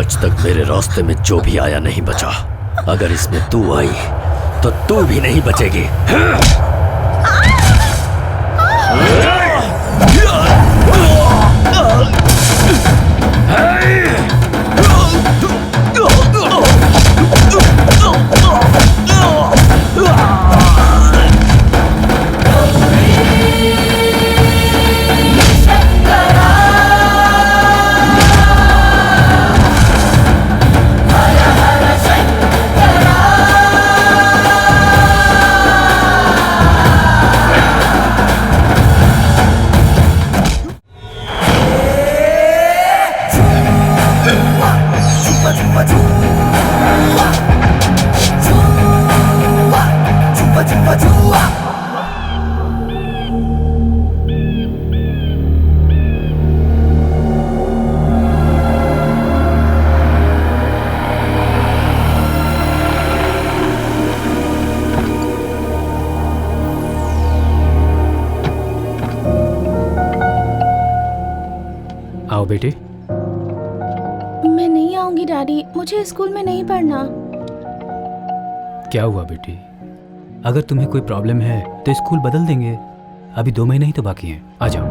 आज तक मेरे रास्ते में जो भी आया नहीं बचा। अगर इसमें तू आई तो तू भी नहीं बचेगी। आओ बेटे। मैं नहीं आऊंगी डैडी, मुझे स्कूल में नहीं पढ़ना। क्या हुआ बेटी? अगर तुम्हें कोई प्रॉब्लम है तो स्कूल बदल देंगे। अभी 2 महीने ही तो बाकी हैं। आ जाओ,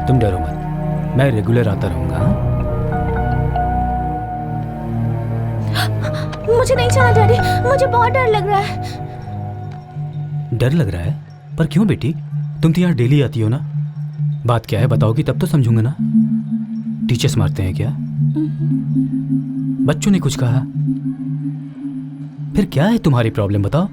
तुम डरो मत, मैं रेगुलर आता रहूंगा। मुझे नहीं जाना डैडी, मुझे बहुत डर लग रहा है। डर लग रहा है? पर क्यों बेटी? तुम तो यहाँ डेली आती हो ना। बात क्या है बताओगी तब तो समझूंगा ना। टीचर्स मारते हैं क्या? बच्चों ने कुछ कहा? फिर क्या है तुम्हारी प्रॉब्लम बताओ।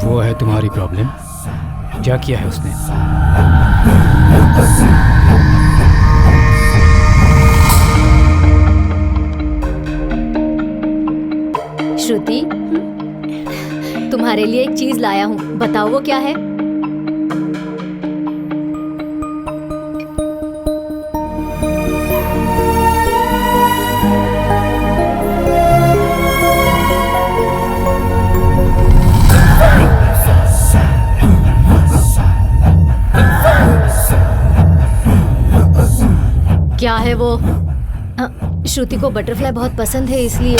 वो है तुम्हारी प्रॉब्लम? क्या किया है उसने? श्रुति, तुम्हारे लिए एक चीज लाया हूँ, बताओ वो क्या है? क्या है वो? श्रुति को बटरफ्लाई बहुत पसंद है, इसलिए।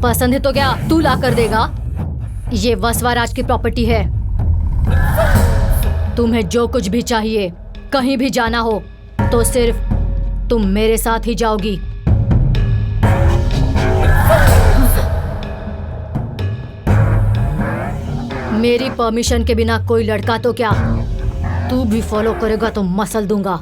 पसंद है तो क्या तू ला कर देगा? ये वसवाराज की प्रॉपर्टी है। तुम्हें जो कुछ भी चाहिए, कहीं भी जाना हो तो सिर्फ तुम मेरे साथ ही जाओगी। मेरी परमिशन के बिना कोई लड़का तो क्या, तू भी फॉलो करेगा तो मसल दूंगा।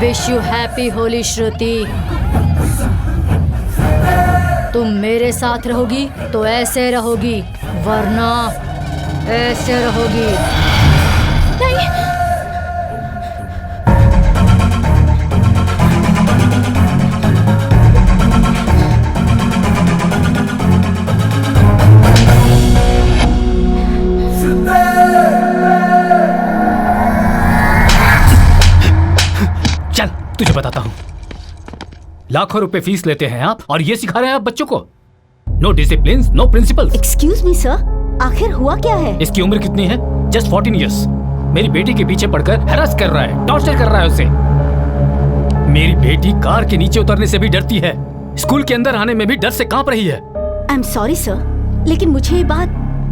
विश यू हैप्पी होली श्रुति। तुम मेरे साथ रहोगी तो ऐसे रहोगी, वरना ऐसे रहोगी। नहीं। तुझे बताता हूँ, लाखों रुपए फीस लेते हैं आप और ये सिखा रहे हैं आप बच्चों को। No discipline, no principal. Excuse me sir, आखिर हुआ क्या है? इसकी उम्र कितनी है? Just 14 years. मेरी बेटी के पीछे पड़कर हैरास कर रहा है, टॉर्चर कर रहा है उसे। मेरी बेटी कार के नीचे उतरने से भी डरती है, स्कूल के अंदर आने में भी डर से कांप रही है। आई एम सॉरी सर, लेकिन मुझे ये बात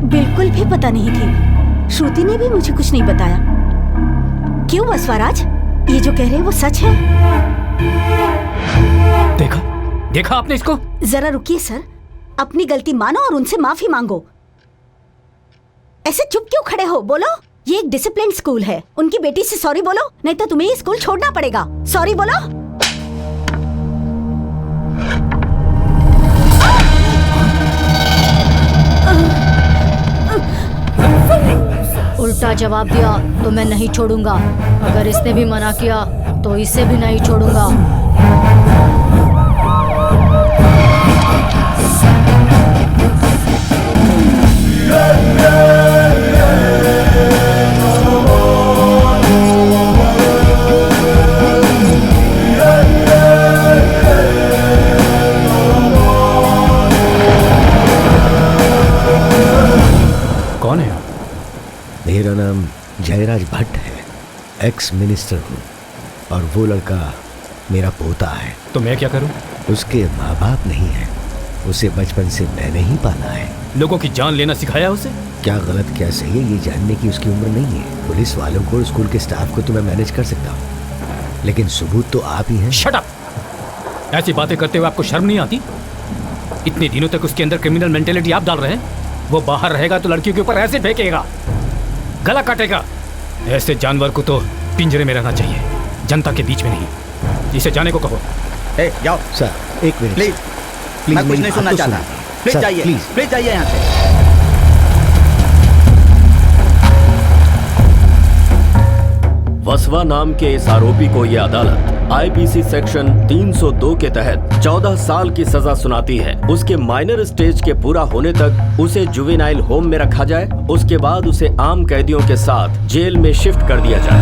बिल्कुल भी पता नहीं थी। श्रुति ने भी मुझे कुछ नहीं बताया। क्यों वसवाराज, ये जो कह रहे हैं वो सच है? देखा आपने इसको? जरा रुकिए सर, अपनी गलती मानो और उनसे माफी मांगो। ऐसे चुप क्यों खड़े हो? बोलो, ये एक डिसिप्लिन स्कूल है। उनकी बेटी से सॉरी बोलो, नहीं तो तुम्हें ये स्कूल छोड़ना पड़ेगा। सॉरी बोलो। उल्टा जवाब दिया तो मैं नहीं छोड़ूंगा। अगर इसने भी मना किया तो इसे भी नहीं छोड़ूंगा। कौन है? मेरा नाम जयराज भट्ट है, एक्स मिनिस्टर हूँ और वो लड़का मेरा पोता है। तो मैं क्या करूं? उसके माँ बाप नहीं है, उसे बचपन से मैंने ही पाला है। लोगों की जान लेना सिखाया उसे? क्या गलत क्या सही है ये जानने की उसकी उम्र नहीं है। पुलिस वालों को, स्कूल के स्टाफ को तो मैं मैनेज कर सकता हूँ, लेकिन सबूत तो आप ही हैं। Shut up! ऐसी बातें करते हुए आपको शर्म नहीं आती? इतने दिनों तक उसके अंदर क्रिमिनल मेंटेलिटी आप डाल रहे हैं। वो बाहर रहेगा तो लड़कियों के ऊपर ऐसे फेंकेगा, गला काटेगा। ऐसे जानवर को तो पिंजरे में रहना चाहिए, जनता के बीच में नहीं। इसे जाने को कहो। ए, जाओ सर, एक मिनट प्लीज, मैं कुछ नहीं सुनना चाहता। प्लीज जाइए, प्लीज जाइए यहाँ से। वसवा नाम के इस आरोपी को यह अदालत आईपीसी सेक्शन 302 के तहत 14 साल की सजा सुनाती है। उसके माइनर स्टेज के पूरा होने तक उसे जुवेनाइल होम में रखा जाए, उसके बाद उसे आम कैदियों के साथ जेल में शिफ्ट कर दिया जाए।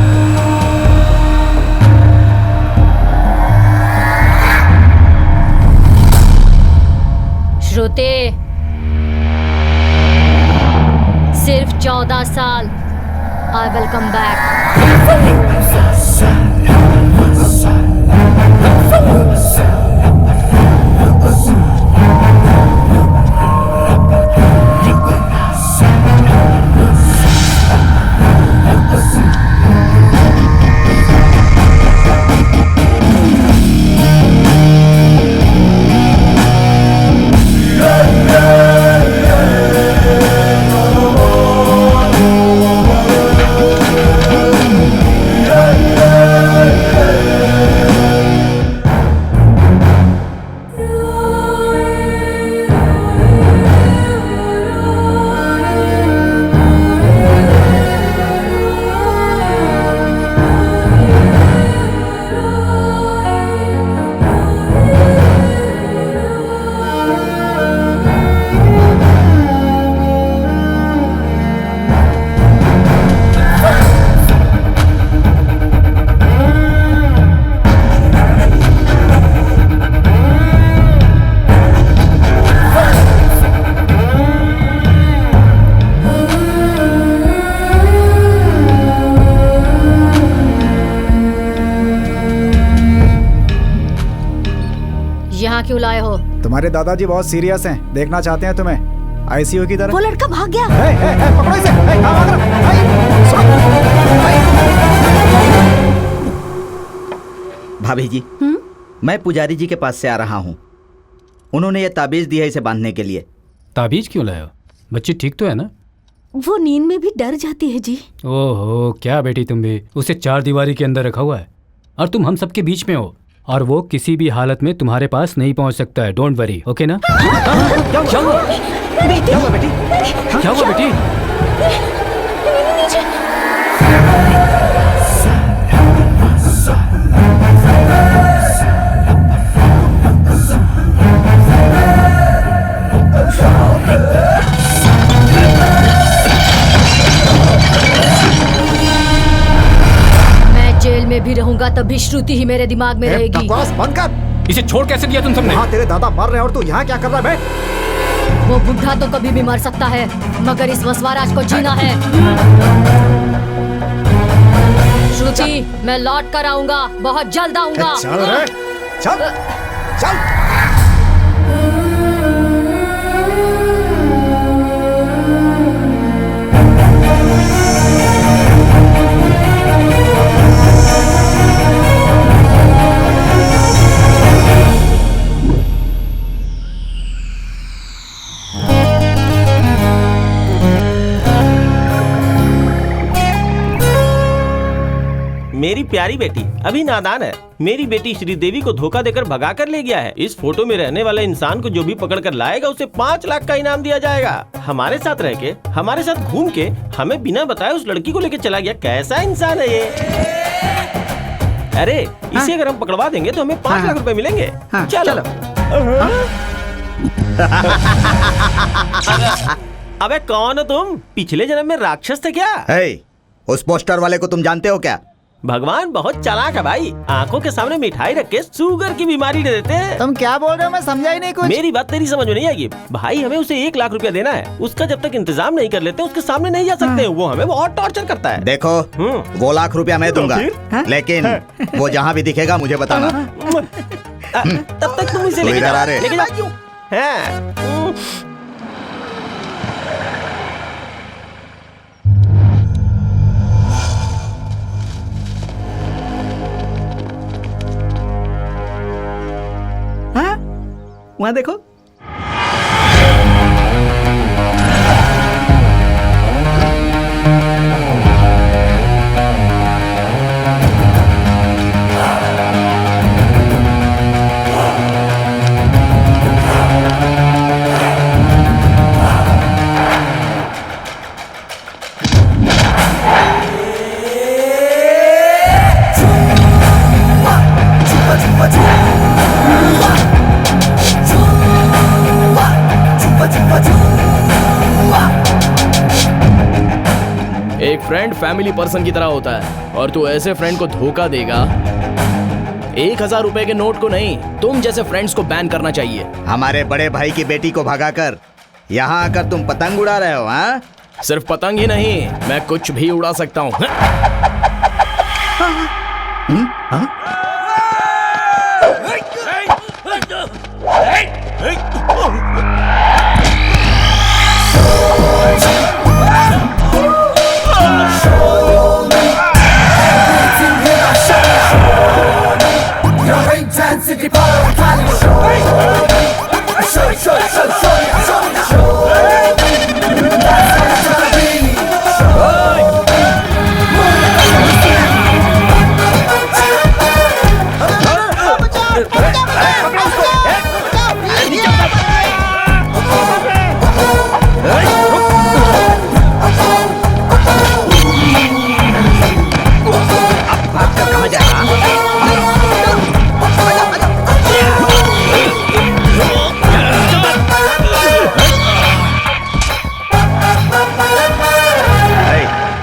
श्रुति, सिर्फ 14 साल। I will come back. यहाँ क्यों लाए हो? तुम्हारे दादाजी बहुत सीरियस हैं, देखना चाहते हैं तुम्हें आईसीयू की तरह। वो लड़का भाग गया। पकड़ो इसे। कहाँ भाग रहा? भाभी जी, मैं पुजारी जी के पास से आ रहा हूँ। उन्होंने ये ताबीज दी है इसे बांधने के लिए। ताबीज क्यों लाए हो? बच्ची ठीक तो है ना? वो नींद में भी डर जाती है जी। ओहो, क्या बेटी तुम भी। उसे 4 दीवारी के अंदर रखा हुआ है और तुम हम सबके बीच में हो, और वो किसी भी हालत में तुम्हारे पास नहीं पहुंच सकता है। डोंट वरी, ओके ना? क्या हुआ बेटी? क्या हुआ बेटी? मैं जेल में भी रहूंगा तब भी श्रुति ही मेरे दिमाग में रहेगी। बकवास बंद कर। इसे छोड़ कैसे दिया तुम सबने? हाँ, तेरे दादा मर रहे हैं और तू यहाँ क्या कर रहा है? वो बुढ़ा तो कभी भी मर सकता है, मगर इस वसवाराज को जीना है। श्रुति, मैं लौट कर आऊंगा, बहुत जल्द आऊंगा। चल रे, चल चल। मेरी प्यारी बेटी अभी नादान है। मेरी बेटी श्रीदेवी को धोखा देकर भगा कर ले गया है। इस फोटो में रहने वाले इंसान को जो भी पकड़ कर लाएगा उसे 5 लाख का इनाम दिया जाएगा। हमारे साथ रह के, हमारे साथ घूम के, हमें बिना बताए उस लड़की को लेकर चला गया। कैसा इंसान है ये? अरे इसे अगर हम पकड़वा देंगे तो हमें 5 लाख रुपए मिलेंगे। चलो। अबे कौन हो तुम? पिछले जन्म में राक्षस थे क्या? उस पोस्टर वाले को तुम जानते हो क्या? भगवान बहुत चालाक है भाई। आंखों के सामने मिठाई रख के शुगर की बीमारी दे देते हैं। तुम क्या बोल रहे हो? मैं समझा ही नहीं कुछ। मेरी बात तेरी समझ में नहीं आएगी भाई। हमें उसे 1 लाख रुपया देना है। उसका जब तक इंतजाम नहीं कर लेते उसके सामने नहीं जा सकते। वो हमें बहुत टॉर्चर करता है। देखो वो लाख रुपया मैं दूंगा, लेकिन वो जहाँ भी दिखेगा मुझे बताना। तब तक तुम इसे लेके जाओ। वहाँ देखो। एक फ्रेंड फैमिली पर्सन की तरह होता है और तू ऐसे फ्रेंड को धोखा देगा? 1000 रुपए के नोट को नहीं, तुम जैसे फ्रेंड्स को बैन करना चाहिए। हमारे बड़े भाई की बेटी को भगाकर यहाँ आकर तुम पतंग उड़ा रहे हो? हाँ, सिर्फ पतंग ही नहीं, मैं कुछ भी उड़ा सकता हूँ।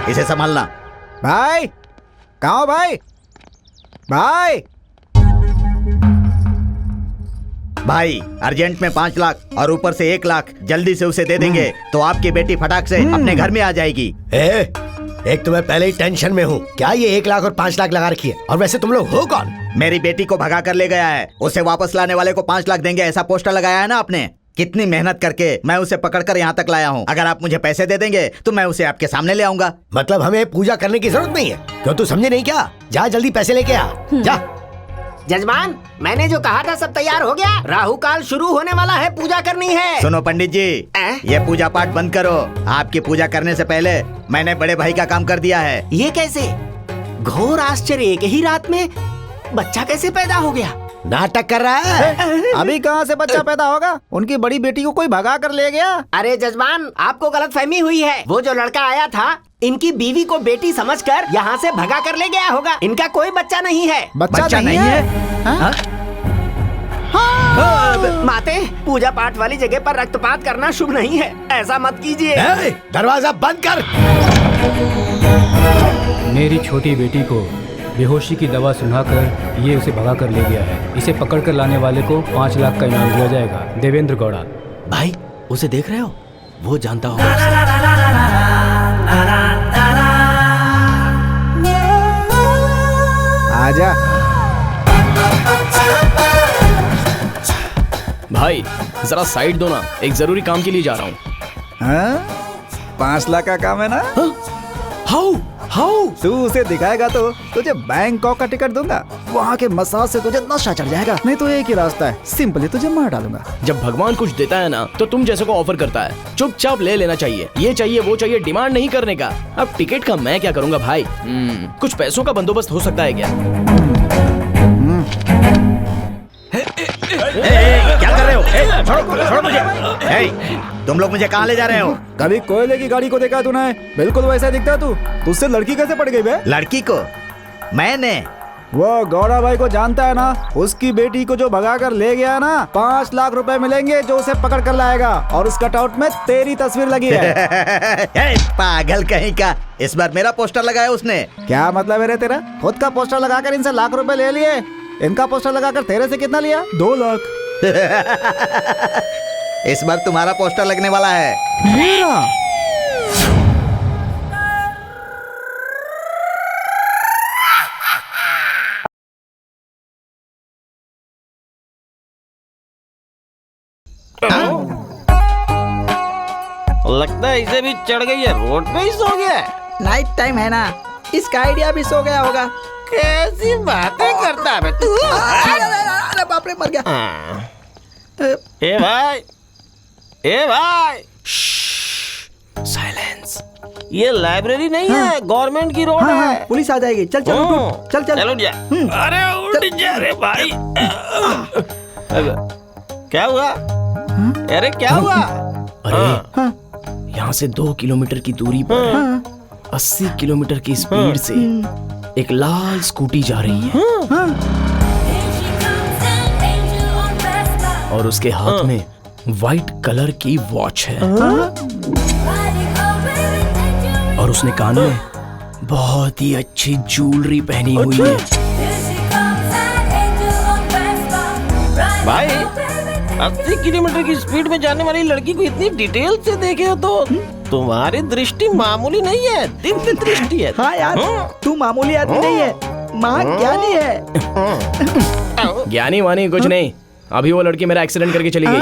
इसे संभालना। भाई कहाँ हो भाई? भाई भाई अर्जेंट में 5 लाख और ऊपर से 1 लाख जल्दी से उसे दे देंगे तो आपकी बेटी फटाक से अपने घर में आ जाएगी। एक तो मैं पहले ही टेंशन में हूँ। क्या ये 1 लाख और 5 लाख लगा रखी है? और वैसे तुम लोग हो कौन? मेरी बेटी को भगा कर ले गया है, उसे वापस लाने वाले को 5 लाख देंगे ऐसा पोस्टर लगाया है ना आपने। कितनी मेहनत करके मैं उसे पकड़कर यहाँ तक लाया हूँ। अगर आप मुझे पैसे दे देंगे तो मैं उसे आपके सामने ले आऊंगा। मतलब हमें पूजा करने की जरूरत नहीं है? क्यों तू समझे नहीं क्या? जा जल्दी पैसे लेके आ, जा। जजमान, मैंने जो कहा था सब तैयार हो गया। राहु काल शुरू होने वाला है, पूजा करनी है। सुनो पंडित जी, ये पूजा पाठ बंद करो। आपकी पूजा करने से पहले मैंने बड़े भाई का काम कर दिया है। ये कैसे? घोर आश्चर्य, एक ही रात में बच्चा कैसे पैदा हो गया? नाटक कर रहा है। अभी कहाँ से बच्चा पैदा होगा? उनकी बड़ी बेटी को कोई भगा कर ले गया। अरे जजमान, आपको गलतफहमी हुई है। वो जो लड़का आया था इनकी बीवी को बेटी समझकर यहाँ से भगा कर ले गया होगा। इनका कोई बच्चा नहीं है। बच्चा नहीं है? माते, पूजा पाठ वाली जगह पर रक्तपात करना शुभ नहीं है, ऐसा मत कीजिए। दरवाजा बंद कर। मेरी छोटी बेटी को बेहोशी की दवा सुनाकर ये उसे भगा कर ले गया है। इसे पकड़ कर लाने वाले को 5 लाख का इनाम दिया जाएगा। देवेंद्र गौड़ा। भाई उसे देख रहे हो? वो जानता होगा। आजा। भाई जरा साइड दो ना, एक जरूरी काम के लिए जा रहा हूँ। 5 लाख का काम है ना? हाउ तू उसे दिखाएगा तो तुझे बैंकॉक का टिकट दूंगा। वहाँ के मसाज से तुझे नशा चढ़ जाएगा। नहीं तो एक ही रास्ता है, सिंपली तुझे मार डालूंगा। जब भगवान कुछ देता है ना तो तुम जैसे को ऑफर करता है चुपचाप ले लेना चाहिए। ये चाहिए वो चाहिए डिमांड नहीं करने का। अब टिकट का मैं क्या करूंगा भाई? कुछ पैसों का बंदोबस्त हो सकता है क्या? क्या कर रहे हो? छोड़ो मुझे। तुम लोग मुझे कहाँ ले जा रहे हो? कभी कोयले की गाड़ी को देखा तूने? बिल्कुल वैसा दिखता है तू। तुझसे लड़की कैसे पड़ गई बे? लड़की को मैंने वो गौड़ा भाई को जानता है ना, उसकी बेटी को जो भगा कर ले गया ना, 5 लाख रुपए मिलेंगे जो उसे पकड़ कर लाएगा। और उस कटआउट में तेरी तस्वीर लगी है। पागल कहीं का, इस बार मेरा पोस्टर लगाया उसने। क्या मतलब है रे तेरा? खुद का पोस्टर लगाकर इनसे लाख रुपए ले लिए, इनका पोस्टर लगाकर तेरे से कितना लिया? 2 लाख। इस बार तुम्हारा पोस्टर लगने वाला है। मेरा? लगता है इसे भी चढ़ गई है, रोड पे ही सो गया है। नाइट टाइम है ना, इसका आइडिया भी सो गया होगा। कैसी बातें करता है तू? अरे बाप रे, मर गया। ए भाई, ए भाई, साइलेंस। ये लाइब्रेरी नहीं है, गवर्नमेंट की रोड है। पुलिस आ जाएगी। चल चल उठ, चल चल चल उठ जा। अरे उठ जा रे भाई। क्या हुआ? अरे क्या हुआ? अरे यहाँ से 2 किलोमीटर की दूरी पर 80 किलोमीटर की स्पीड से एक लाल स्कूटी जा रही है और उसके हाथ में वाइट कलर की वॉच है और उसने कान में बहुत ही अच्छी ज्वेलरी पहनी हुई है। भाई 80 किलोमीटर की स्पीड में जाने वाली लड़की को इतनी डिटेल से देखे हो तो तुम्हारी दृष्टि मामूली नहीं है, दिव्य दृष्टि है। हाँ यार, तू मामूली आदमी नहीं है, महान ज्ञानी है। ज्ञानी वानी कुछ नहीं, अभी वो लड़की मेरा एक्सीडेंट करके चली गई।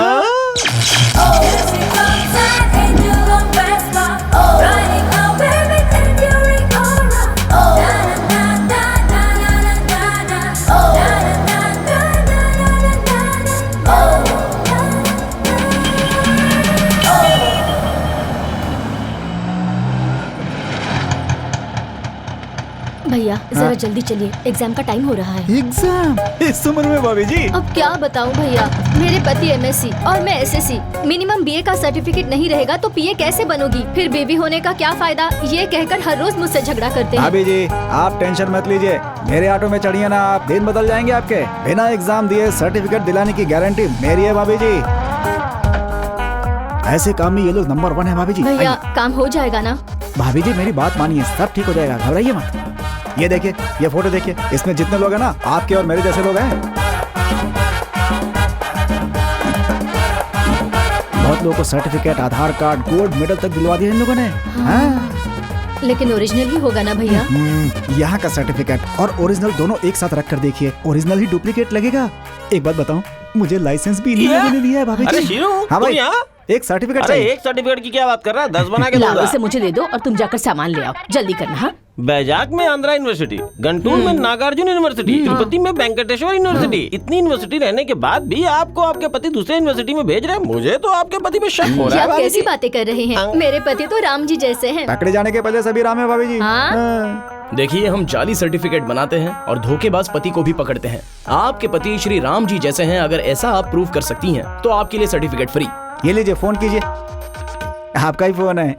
भैया जरा जल्दी चलिए, एग्जाम का टाइम हो रहा है। एग्जाम इस उम्र में भाभी जी? अब क्या बताऊं भैया, मेरे पति एमएससी और मैं एसएससी। मिनिमम बीए का सर्टिफिकेट नहीं रहेगा तो पीए कैसे बनोगी? फिर बेबी होने का क्या फायदा? ये कहकर हर रोज मुझसे झगड़ा करते हैं। भाभी जी आप टेंशन मत लीजिए, मेरे ऑटो में चढ़िए ना आप, दिन बदल जाएंगे आपके। बिना एग्जाम दिए सर्टिफिकेट दिलाने की गारंटी मेरी है भाभी जी। ऐसे काम में ये लोग नंबर 1 है भाभी जी। भैया काम हो जाएगा ना? भाभी जी मेरी बात मानिए, सब ठीक हो जाएगा, घबराइए मत। ये देखिए, ये फोटो देखिए, इसमें जितने लोग हैं ना आपके और मेरे जैसे लोग हैं। बहुत लोगों को सर्टिफिकेट, आधार कार्ड, गोल्ड मेडल तक दिलवा दिया इन लोगों ने। हाँ। लेकिन ओरिजिनल ही होगा ना भैया? यहाँ का सर्टिफिकेट और ओरिजिनल दोनों एक साथ रख कर देखिए, ओरिजिनल ही डुप्लीकेट लगेगा। एक बात बताऊं, मुझे लाइसेंस भी इन्हीं लोगों ने दिया है भाभी जी। अरे शीरू, हाँ भाई, यहाँ? एक सर्टिफिकेट अरे चाहिए। एक सर्टिफिकेट की क्या बात कर रहा है? 10 बना के लाओ दूंगा। इसे मुझे दे दो और तुम जाकर सामान ले आओ, जल्दी करना। हाँ बैजाक में आंध्रा यूनिवर्सिटी, गंटूर में नागार्जुन यूनिवर्सिटी, तिरुपति में वेंकटेश्वर यूनिवर्सिटी। इतनी यूनिवर्सिटी रहने के बाद भी आपको आपके पति दूसरे यूनिवर्सिटी में भेज रहे हैं। मुझे तो आपके पति पे शक हो रहा है। आप भाभी कैसी जी। बातें कर रहे हैं? मेरे पति तो राम जी जैसे हैं। पकड़े जाने के पहले सभी राम है भाभी जी। हाँ? देखिए हम जाली सर्टिफिकेट बनाते हैं और धोखेबाज पति को भी पकड़ते हैं। आपके पति श्री राम जी जैसे हैं, अगर ऐसा आप प्रूव कर सकती हैं तो आपके लिए सर्टिफिकेट फ्री। ये लीजिए, फोन कीजिए, आपका ही फोन है।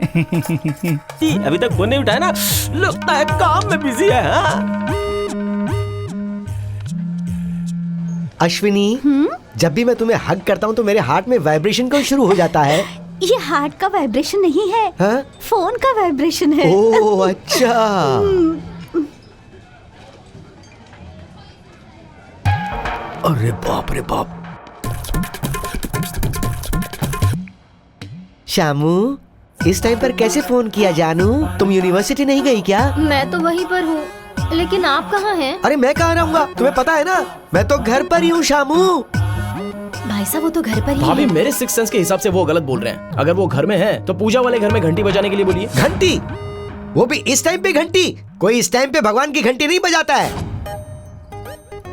अभी तक फोन नहीं उठाया ना, लगता है काम में बिजी है। हाँ? अश्विनी, जब भी मैं तुम्हें हग करता हूँ तो मेरे हार्ट में वाइब्रेशन क्यों शुरू हो जाता है? ये हार्ट का वाइब्रेशन नहीं है, हाँ? फोन का वाइब्रेशन है। ओह अच्छा। अरे बाप रे बाप। शामू, इस टाइम पर कैसे फोन किया जानू? तुम यूनिवर्सिटी नहीं गई क्या? मैं तो वहीं पर हूँ, लेकिन आप कहाँ हैं? अरे मैं कहाँ रहूंगा, तुम्हें पता है ना, मैं तो घर पर ही हूँ शामू। भाई साहब वो तो घर पर ही भाभी है। मेरे सिक्स सेंस के हिसाब से वो गलत बोल रहे हैं। अगर वो घर में है तो पूजा वाले घर में घंटी बजाने के लिए बोलिए। घंटी? वो भी इस टाइम पे घंटी? कोई इस टाइम पे भगवान की घंटी नहीं बजाता है।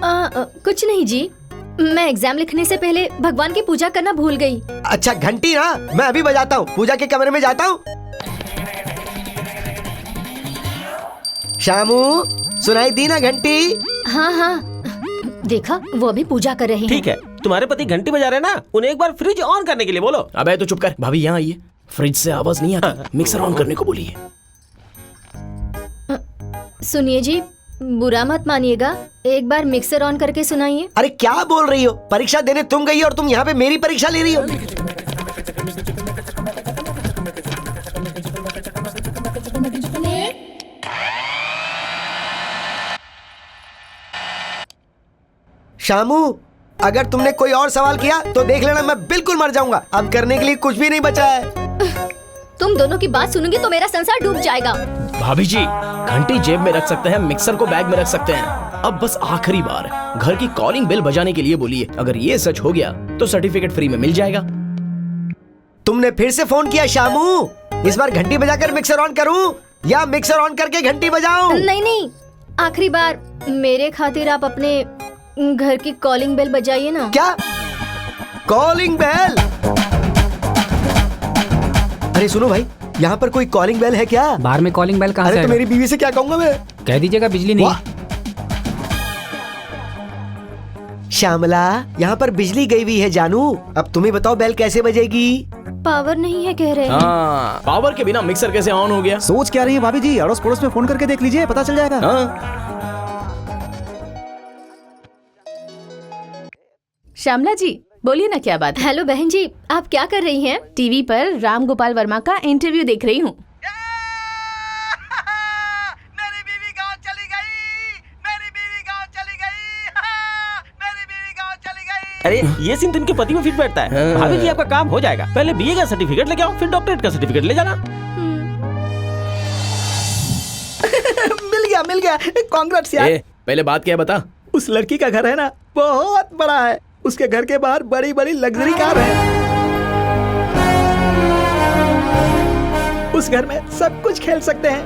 कुछ नहीं जी, मैं एग्जाम लिखने से पहले भगवान की पूजा करना भूल गई। अच्छा घंटी ना, मैं अभी बजाता हूँ, पूजा के कमरे में जाता हूँ। शामू, सुनाई दी ना घंटी? हाँ हाँ, देखा वो अभी पूजा कर रहे हैं। ठीक है, तुम्हारे पति घंटी बजा रहे हैं ना, उन्हें एक बार फ्रिज ऑन करने के लिए बोलो। अबे तो चुप कर, भाभी यहाँ आइए। फ्रिज से आवाज नहीं आती, मिक्सर ऑन करने को बोलिए। सुनिए जी, बुरा मत मानिएगा, एक बार मिक्सर ऑन करके सुनाइए। अरे क्या बोल रही हो? परीक्षा देने तुम गई और तुम यहाँ पे मेरी परीक्षा ले रही हो? शामू, अगर तुमने कोई और सवाल किया तो देख लेना मैं बिल्कुल मर जाऊंगा। अब करने के लिए कुछ भी नहीं बचा है। तुम दोनों की बात सुनूंगी तो मेरा संसार डूब जाएगा। भाभी जी, घंटी जेब में रख सकते हैं, मिक्सर को बैग में रख सकते हैं। अब बस आखिरी बार घर की कॉलिंग बेल बजाने के लिए बोलिए। अगर ये सच हो गया तो सर्टिफिकेट फ्री में मिल जाएगा। तुमने फिर से फोन किया शामू? इस बार घंटी बजाकर मिक्सर ऑन करूं या मिक्सर ऑन करके घंटी बजाऊं? नहीं नहीं, आखिरी बार मेरे खातिर आप अपने घर की कॉलिंग बेल बजाइए ना। क्या कॉलिंग बेल? अरे सुनो भाई, यहाँ पर कोई कॉलिंग बेल है क्या? बाहर में कॉलिंग बेल कहाँ से अरे तो आएगा? मेरी बीवी से क्या कहूँगा मैं? कह दीजिएगा बिजली नहीं। श्यामला, यहाँ पर बिजली गई हुई है जानू। अब तुम्हें बताओ बेल कैसे बजेगी? पावर नहीं है कह रहे हैं। हाँ, पावर के बिना मिक्सर कैसे ऑन हो गया? सोच क्या रही है भाभी जी? अड़ोस पड़ोस में फोन करके देख लीजिए, पता चल जाएगा। हाँ? श्यामला जी, बोलिए ना क्या बात है? हेलो बहन जी, आप क्या कर रही हैं? टीवी पर राम गोपाल वर्मा का इंटरव्यू देख रही हूँ। मेरी बीवी गांव चली गई, मेरी बीवी गांव चली गई, मेरी बीवी गांव चली गई। अरे ये सीन तो इनके पति में फिट बैठता है। भाभी जी आपका काम हो जाएगा, पहले बीए का सर्टिफिकेट लेके आओ, फिर डॉक्टरेट का सर्टिफिकेट ले जाना। मिल गया, कांग्रेट्स यार। पहले बात क्या है बता। उस लड़की का घर है ना, बहुत बड़ा है। उसके घर के बाहर बड़ी बड़ी लग्जरी कार है। उस घर में सब कुछ खेल सकते हैं।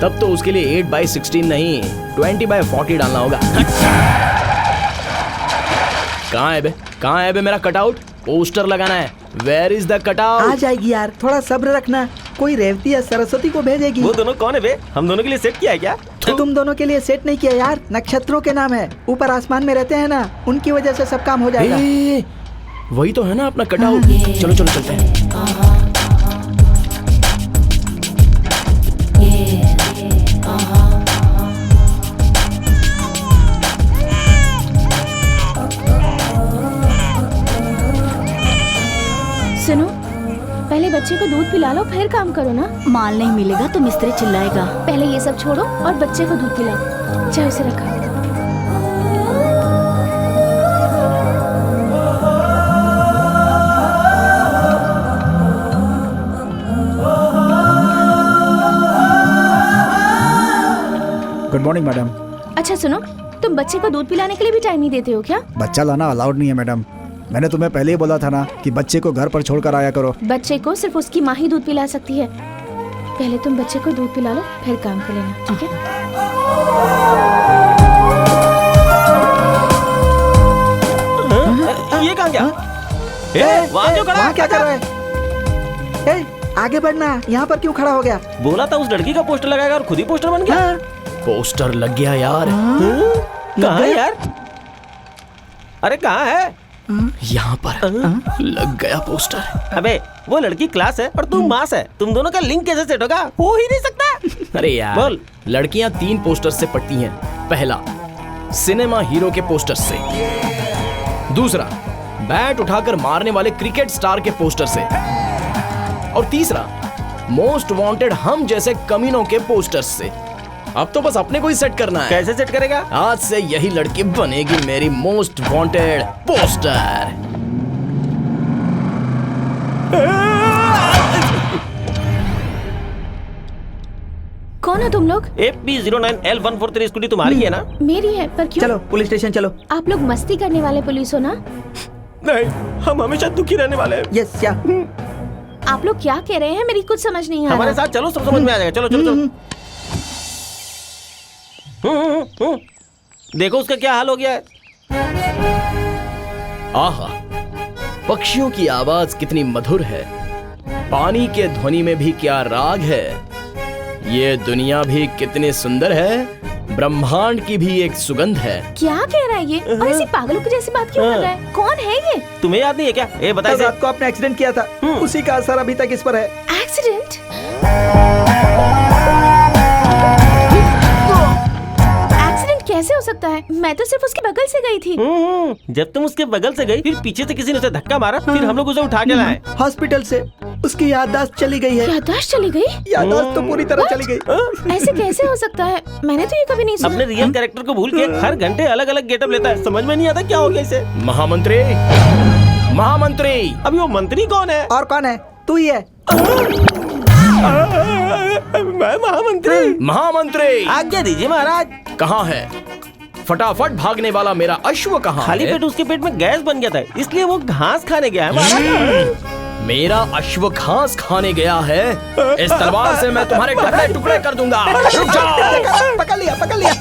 तब तो उसके लिए 8/16 नहीं 20/40 डालना होगा। कहाँ है बे मेरा कटआउट? पोस्टर लगाना है। Where is the cutout? आ जाएगी यार, थोड़ा सब्र रखना। कोई रेवती या सरस्वती को भेजेगी। वो दोनों कौन है बे? हम दोनों के लिए सेट किया है क्या? तुम दोनों के लिए सेट नहीं किया यार, नक्षत्रों के नाम है। ऊपर आसमान में रहते हैं ना, उनकी वजह से सब काम हो जाएगा। वही तो है ना अपना कटआउट। चलो चलो चलते हैं। सुनो, पहले बच्चे को दूध पिला लो, फिर काम करो ना। माल नहीं मिलेगा तो मिस्त्री चिल्लाएगा। पहले ये सब छोड़ो और बच्चे को दूध पिलाओ। चाहे उसे रखा। Good morning madam. अच्छा सुनो, तुम बच्चे को दूध पिलाने के लिए भी टाइम नहीं देते हो क्या? बच्चा लाना अलाउड नहीं है मैडम। मैंने तुम्हें पहले ही बोला था ना कि बच्चे को घर पर छोड़कर आया करो। बच्चे को सिर्फ उसकी माँ ही दूध पिला सकती है। पहले तुम बच्चे को दूध पिला लो, फिर काम कर लेना, ठीक है? ये कहाँ गया? वहाँ क्यों खड़ा? वहाँ क्या कर रहा है? आगे बढ़ना, यहाँ पर क्यों खड़ा हो गया? बोला था उस लड़की का पोस्टर लगाएगा और खुद ही पोस्टर बन गया। पोस्टर लग गया यार। कहाँ है यार? अरे कहाँ है? यहाँ पर लग गया पोस्टर। अबे वो लड़की क्लास है और तू मास है, तुम दोनों का लिंक कैसे सेट होगा? हो ही नहीं सकता। अरे यार बोल। लड़कियां 3 पोस्टर से पढ़ती हैं। पहला, सिनेमा हीरो के पोस्टर से। दूसरा, बैट उठाकर मारने वाले क्रिकेट स्टार के पोस्टर से। और तीसरा, मोस्ट वांटेड हम जैसे कमीनों के पोस्टर से। अब तो बस अपने को ही सेट करना है। कैसे सेट करेगा? आज से यही लड़की बनेगी मेरी मोस्ट वांटेड पोस्टर। कौन हो तुम लोग? FB09L143 स्कूटी तुम्हारी है ना? मेरी है, पर क्यों? चलो पुलिस स्टेशन चलो। आप लोग मस्ती करने वाले पुलिस हो ना? नहीं, हम हमेशा दुखी रहने वाले हैं। यस क्या? आप लोग क्या कह रहे हैं? मेरी कुछ समझ नहीं आ रहा। हमारे साथ चलो, सब समझ में आ जाएगा। चलो चलो चलो। देखो उसका क्या हाल हो गया है। आहा, पक्षियों की आवाज कितनी मधुर है, पानी के ध्वनि में भी क्या राग है, ये दुनिया भी कितनी सुंदर है, ब्रह्मांड की भी एक सुगंध है। क्या कह रहा है ये? और ऐसी पागलों की जैसी बात क्यों कर रहा है? कौन है ये? तुम्हें याद नहीं है क्या? ए बता इसे। रात को आपने एक्सीडेंट किया था, उसी का असर अभी तक इस पर है। एक्सीडेंट? एक्सीडेंट कैसे हो सकता है? मैं तो सिर्फ उसके बगल से गई थी। जब तुम उसके बगल से गई, फिर पीछे से किसी ने उसे धक्का मारा, फिर हम लोग उसे उठा के लाए। हॉस्पिटल से उसकी याददाश्त चली गई है। याददाश्त चली गई? याददाश्त तो पूरी तरह चली गई। ऐसे कैसे हो सकता है? मैंने तो ये कभी नहीं सुना। अपने रियल कैरेक्टर को भूल के हर घंटे अलग अलग गेटअप लेता है। समझ में नहीं आता क्या हो गया इसे। महामंत्री, महामंत्री। अभी वो मंत्री कौन है? और कौन है? तू ही है। मैं महामंत्री। महामंत्री, आज्ञा दीजिए महाराज। कहाँ है? फटाफट भागने वाला मेरा अश्व कहाँ खाली है? पेट उसके पेट में गैस बन गया था, इसलिए वो घास खाने गया है महाराज। मेरा अश्व घास खाने गया है। इस तलवार से मैं तुम्हारे टुकड़े टुकड़े कर दूंगा। रुक जाओ। पकड़ लिया।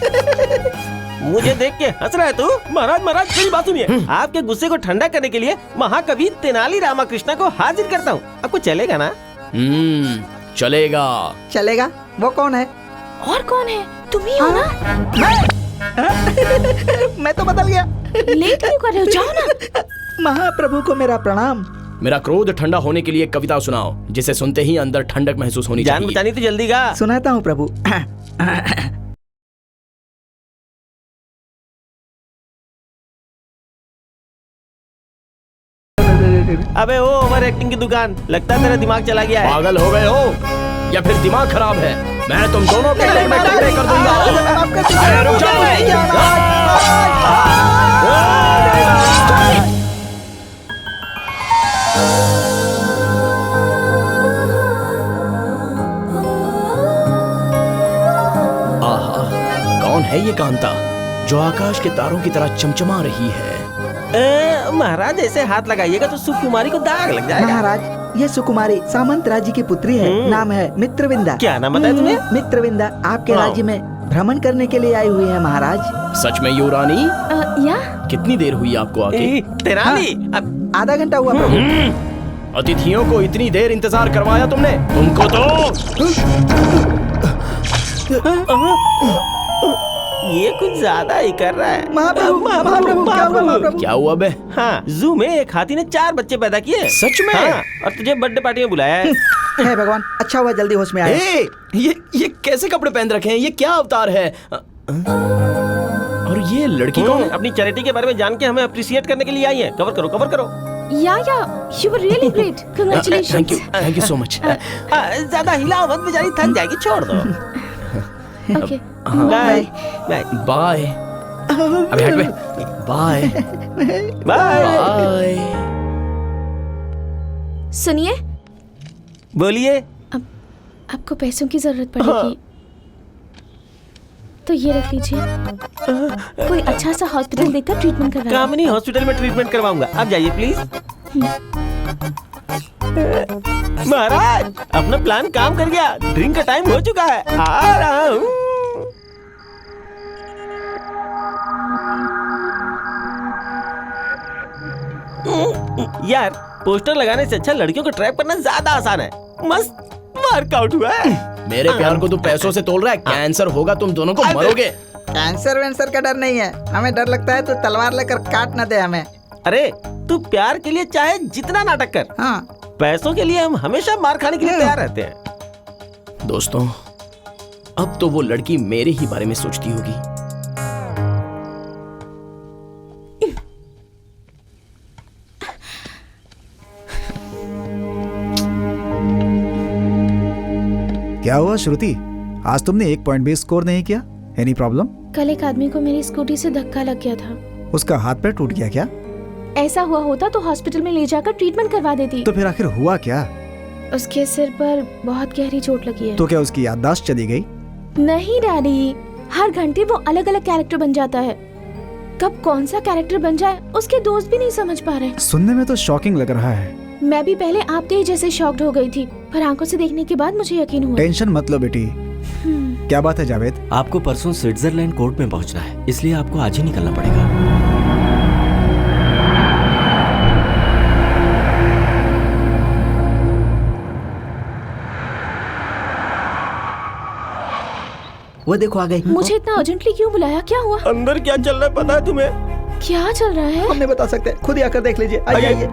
मुझे देख के हंस रहा है तू? महाराज महाराज मेरी बात सुनिए। आपके गुस्से को ठंडा करने के लिए महाकवि तेनाली रामाकृष्णा को हाजिर करता हूँ। आपको चलेगा ना? चलेगा। चलेगा? वो कौन है? और कौन है? तुम ही हो ना? मैं तो बदल गया। लेट क्यों कर रहे हो? जाओ ना। महाप्रभु को मेरा प्रणाम। मेरा क्रोध ठंडा होने के लिए कविता सुनाओ, जिसे सुनते ही अंदर ठंडक महसूस होनी जान चाहिए। बचानी तो जल्दी गा। सुनाता हूँ प्रभु। अबे वो ओवर एक्टिंग की दुकान, लगता है तेरा दिमाग चला गया है। पागल हो गए हो या फिर दिमाग खराब है? मैं तुम दोनों के टुकड़े में टुकड़े कर दूंगा। अरे रुक जाओ। आहा, कौन है ये कांता जो आकाश के तारों की तरह चमचमा रही है? महाराज ऐसे हाथ लगाइएगा तो सुकुमारी को दाग लग जाएगा। महाराज, ये सुकुमारी सामंत राज्य की पुत्री है। नाम है मित्रविंदा। क्या नाम बताया तुमने? मित्रविंदा आपके राज्य में भ्रमण करने के लिए आई हुई है महाराज। सच में युवरानी? या कितनी देर हुई आपको आके? तेनाली, आधा घंटा हुआ प्रभु। अतिथियों को इतनी देर इंतजार करवाया तुमने? तुमको तो ये कुछ ज्यादा ही कर रहा है। महाप्रभु, क्या हुआ महाप्रभु? क्या हुआ बे? हाँ, जू में एक हाथी ने 4 बच्चे पैदा किए। सच में? हाँ, और तुझे बर्थडे पार्टी में बुलाया है। हे भगवान, अच्छा हुआ जल्दी होश में आए। ये कैसे कपड़े पहन रखे हैं? ये क्या अवतार है? और ये लड़की कौन है? अपनी चैरिटी के बारे में जान के हमें अप्रिशिएट करने के लिए आई है। कवर करो, कवर करो। या you were really great. Congratulations. Thank you so much. ज्यादा हिलाओ मत, बेचारी थक जाएगी, छोड़ दो। Okay. Bye bye bye. अभी हट बे। Bye bye. बाय। सुनिए, बोलिए। आपको पैसों की जरूरत पड़ेगी तो ये रख लीजिए। कोई अच्छा सा हॉस्पिटल देखकर ट्रीटमेंट करवाइए। कामिनी हॉस्पिटल में ट्रीटमेंट करवाऊंगा। आप जाइए प्लीज। महाराज, अपना प्लान काम कर गया। ड्रिंक का टाइम हो चुका है। आ रहा हूँ। यार, पोस्टर लगाने से अच्छा लड़कियों को ट्रैप करना ज्यादा आसान है। मस्त वर्कआउट हुआ है। मेरे प्यार को तू पैसों से तोल रहा है? कैंसर होगा, तुम दोनों को मरोगे। कैंसर वैंसर का डर नहीं है, हमें डर लगता है तो तलवार लेकर काट न दे हमें। अरे, तू प्यार के लिए चाहे जितना नाटक कर, हाँ, पैसों के लिए हम हमेशा मार खाने के लिए तैयार रहते हैं। दोस्तों, अब तो वो लड़की मेरे ही बारे में सोचती होगी। क्या हुआ श्रुति, आज तुमने 1 पॉइंट भी स्कोर नहीं किया? Any problem? कल एक आदमी को मेरी स्कूटी से धक्का लग गया था। उसका हाथ पैर टूट गया क्या? ऐसा हुआ होता तो हॉस्पिटल में ले जाकर ट्रीटमेंट करवा देती। तो फिर आखिर हुआ क्या? उसके सिर पर बहुत गहरी चोट लगी है। तो क्या उसकी याददाश्त चली गई? नहीं डैडी, हर घंटे वो अलग अलग कैरेक्टर बन जाता है। कब कौन सा कैरेक्टर बन जाए उसके दोस्त भी नहीं समझ पा रहे। सुनने में तो शॉकिंग लग रहा है। मैं भी पहले आपके ही जैसे शॉक्ड हो गई थी, पर आंखों से देखने के बाद मुझे यकीन हुआ। टेंशन मत लो बेटी। क्या बात है जावेद? आपको परसों स्विट्जरलैंड कोर्ट में पहुंचना है, इसलिए आपको आज ही निकलना पड़ेगा। वो देखो आ गई। मुझे इतना अर्जेंटली क्यों बुलाया? क्या हुआ? अंदर क्या चल रहा है पता है तुम्हें? क्या चल रहा है? हम नहीं बता सकते, खुद ही आकर देख लीजिए। आइए आइए।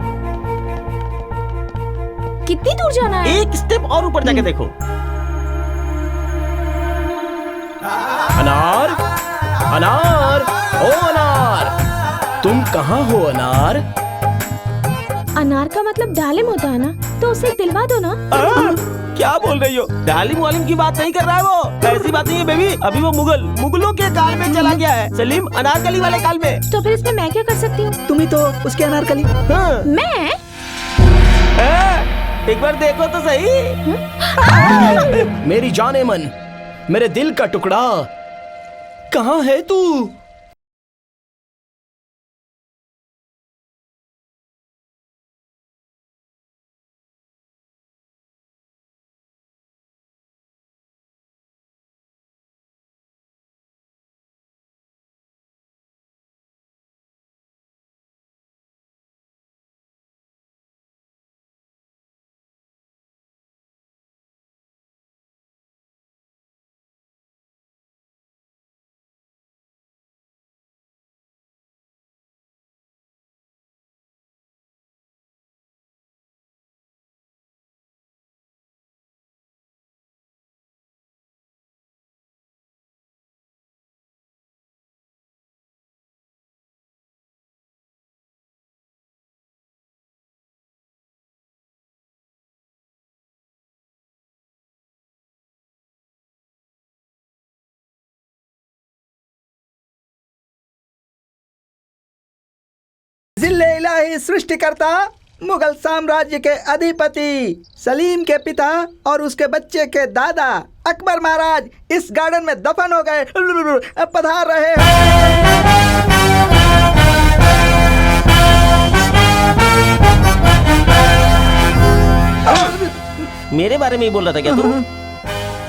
कितनी दूर जाना है? एक स्टेप और ऊपर जाके देखो। अनार, अनार, ओ अनार, तुम कहाँ हो अनार? अनार का मतलब डालिम होता है ना, तो उसे दिलवा दो ना। क्या बोल रही हो? डालिम वालिम की बात नहीं कर रहा है वो। ऐसी बात नहीं है बेबी, अभी वो मुगलों के काल में चला गया है, सलीम अनारकली वाले काल में। तो फिर इसमें मैं क्या कर सकती हूँ? तुम ही तो उसके अनारकली। हाँ। मैं? एक बार देखो तो सही। मेरी जाने मन, मेरे दिल का टुकड़ा, कहाँ है तू? जिल्ले-इलाही सृष्टिकर्ता, मुगल साम्राज्य के अधिपति, सलीम के पिता और उसके बच्चे के दादा अकबर महाराज इस गार्डन में दफन हो गए, पधार रहे हैं। मेरे बारे में ही बोल रहा था क्या तू?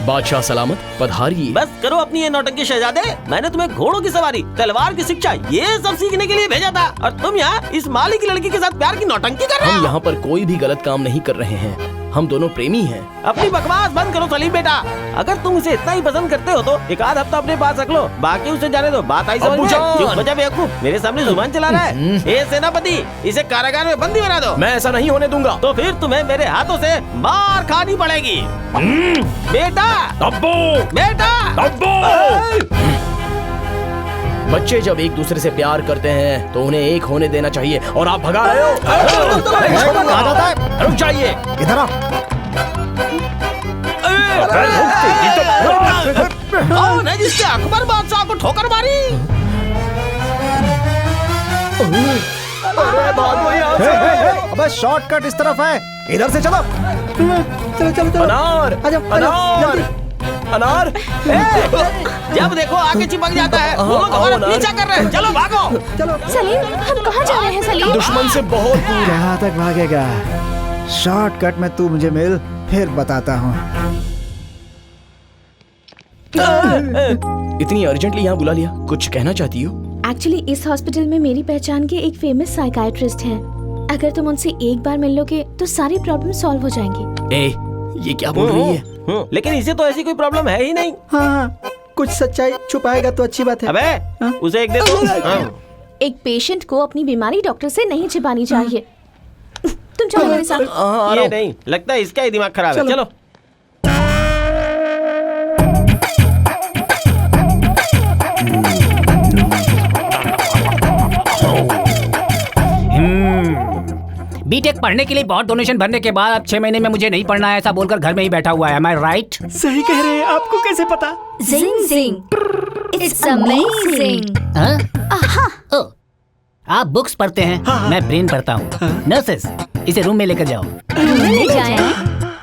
बादशाह सलामत, पधारिए। बस करो अपनी ये नौटंकी शहजादे। मैंने तुम्हें घोड़ों की सवारी, तलवार की शिक्षा, ये सब सीखने के लिए भेजा था, और तुम यहाँ इस माली की लड़की के साथ प्यार की नौटंकी कर रहे हो। हम यहाँ पर कोई भी गलत काम नहीं कर रहे हैं, हम दोनों प्रेमी हैं। अपनी बकवास बंद करो सलीम बेटा। अगर तुम इसे इतना ही पसंद करते हो तो एक आध हफ्ता अपने पास रख लो, बाकी उसे जाने दो। बात आई समझ में? चुप बजा बेवकूफ, मेरे सामने जुबान चला रहा है। ए सेनापति, इसे कारागार में बंदी बना दो। मैं ऐसा नहीं होने दूंगा। तो फिर तुम्हें मेरे हाथों से मार खानी पड़ेगी। बेटा अब्बू, बेटा अब्बू। बच्चे जब एक दूसरे से प्यार करते हैं तो उन्हें एक होने देना चाहिए, और आप भगा रहे हो। रुक जाइए, इधर आओ। कौन है जिसने अकबर बादशाह को ठोकर मारी? अबे शॉर्टकट इस तरफ है, इधर से चलो। चलो चलो चलो। अनार, अनार, अनार। जब देखो आगे चिपक जाता है। वो लोग हमारा पीछा कर रहे हैं, चलो भागो। चलो। सलीम, हम कहाँ जा रहे हैं सलीम? दुश्मन से बहुत दूर। कहाँ तक भागेगा? शॉर्टकट में तू मुझे मिल, फिर बताता हूँ। इतनी अर्जेंटली यहाँ बुला लिया, कुछ कहना चाहती हो? एक्चुअली इस हॉस्पिटल में मेरी पहचान के एक फेमस साइकाइट्रिस्ट हैं। अगर तुम उनसे एक बार मिल लोगे तो सारी प्रॉब्लम सॉल्व हो जाएंगी। ए, ये क्या बोल रही है? लेकिन इसे तो ऐसी कोई प्रॉब्लम है ही नहीं। हाँ, कुछ सच्चाई छुपाएगा तो अच्छी बात है। अबे उसे एक दे दो। एक पेशेंट को अपनी बीमारी डॉक्टर से नहीं छिपानी चाहिए। तुम चलो मेरे साथ। ये नहीं, लगता है इसका ही दिमाग खराब है। चलो। बीटेक पढ़ने के लिए बहुत डोनेशन भरने के बाद अब 6 महीने में मुझे नहीं पढ़ना है ऐसा बोलकर घर में ही बैठा हुआ है। Am I right? सही कह रहे हैं, आपको कैसे पता? जिंग जिंग, इट्स अमेजिंग। ओह, आप बुक्स पढ़ते हैं, मैं ब्रेन पढ़ता हूँ। नर्सेस, इसे रूम में लेकर जाओ। रूम में जाएं?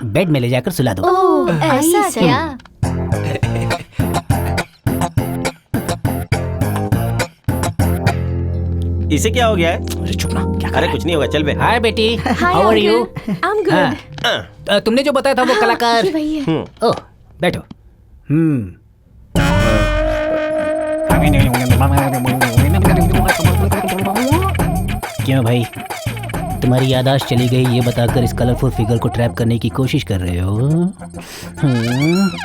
बेड में ले जाकर सुला दो। ओह, ऐसा क्या? इसे क्या हो गया है? अरे चुप ना, क्या कर अरे रहा है? कुछ नहीं होगा, चल बे। हाय बेटी, hi how are you? I am good. तुमने जो बताया था वो कलाकार। ये वही है। ओह, बैठो। क्यों भाई, तुम्हारी याददाश्त चली गई ये बताकर इस कलरफुल फिगर को ट्रैप करने की कोशिश कर रहे हो?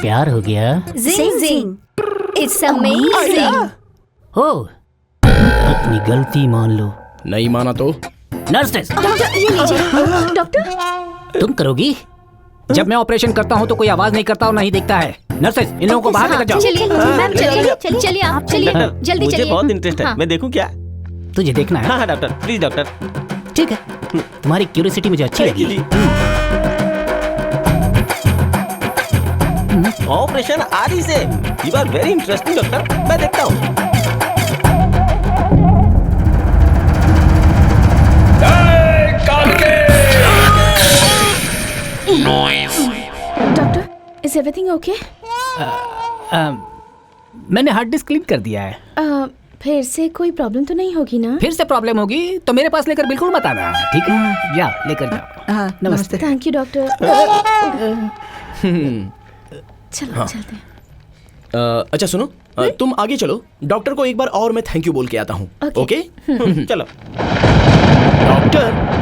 प्यार हो गया? जिंग जिंग। It's amazing. हो, अपनी गलती मान लो। नहीं माना तो नर्स टेस्ट डॉक्टर ये लीजिए। डॉक्टर तुम करोगी? जब मैं ऑपरेशन करता हूँ तो कोई आवाज नहीं करता और नहीं दिखता है। नर्सेस, इन लोगों को बाहर लेकर जाओ। चलिए मैम, चलिए चलिए आप चलिए, जल्दी मुझे चलिए। बहुत इंटरेस्ट है, मैं देखूं क्या? तुझे देखना है? हाँ हाँ डॉक्टर, प्लीज डॉक्टर। ठीक है, तुम्हारी क्यूरियोसिटी मुझे अच्छी लगी। ऑपरेशन आदि से you are very interesting doctor, मैं देखता हूँ। Doctor is everything okay? मैंने हार्ड डिस्क क्लीन कर दिया है। फिर से कोई प्रॉब्लम तो नहीं होगी ना? फिर से प्रॉब्लम होगी तो मेरे पास लेकर बिल्कुल मत आना, ठीक है? या लेकर जाओ। नमस्ते। Thank you doctor. चलो चलते हैं। अच्छा सुनो, तुम आगे चलो, डॉक्टर को एक बार और मैं थैंक यू बोल के आता हूँ। ओके? चलो। डॉक्टर,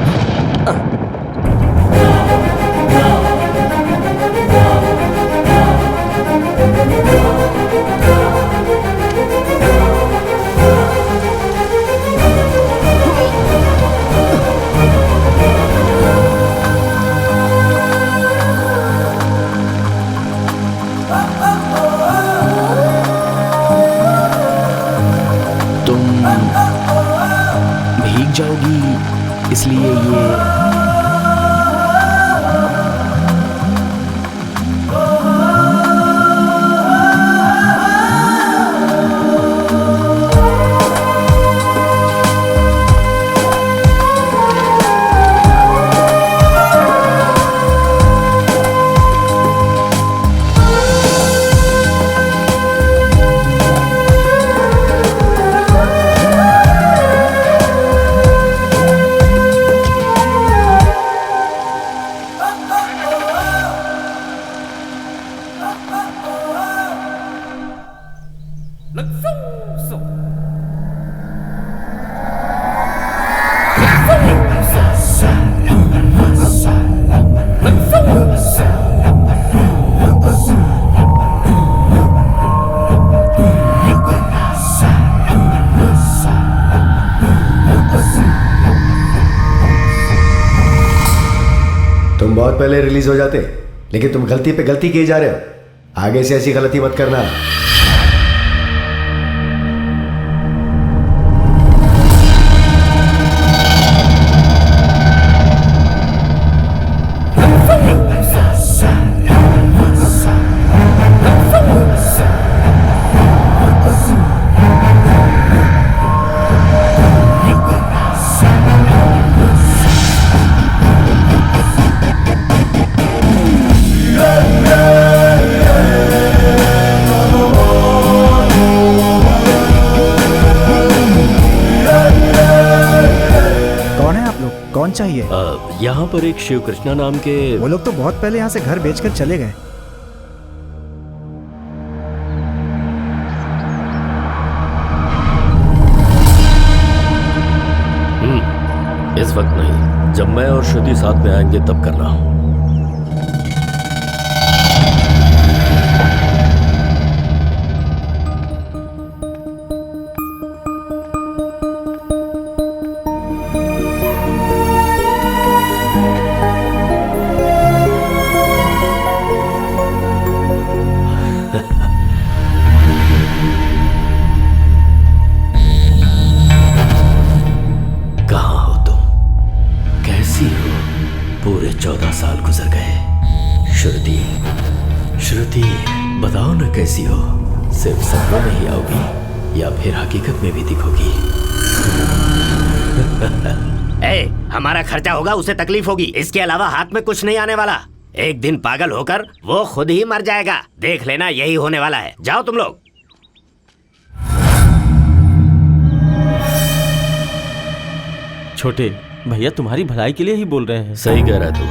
तुम भीग जाओगी इसलिए ये तुम बहुत पहले रिलीज हो जाते, लेकिन तुम गलती पे गलती किए जा रहे हो। आगे से ऐसी गलती मत करना। कौन चाहिए? यहाँ पर एक शिव कृष्णा नाम के। वो लोग तो बहुत पहले यहाँ से घर बेचकर चले गए। इस वक्त नहीं, जब मैं और श्रुति साथ में आएंगे तब करना। पूरे 14 साल गुजर गए। श्रुति, श्रुति बताओ ना कैसी हो? सिर्फ सपनों में ही आओगी या फिर हकीकत में भी दिखोगी? ए, हमारा खर्चा होगा उसे तकलीफ होगी, इसके अलावा हाथ में कुछ नहीं आने वाला। एक दिन पागल होकर वो खुद ही मर जाएगा, देख लेना यही होने वाला है। जाओ तुम लोग। छोटे भैया तुम्हारी भलाई के लिए ही बोल रहे हैं। सही कह रहा तू।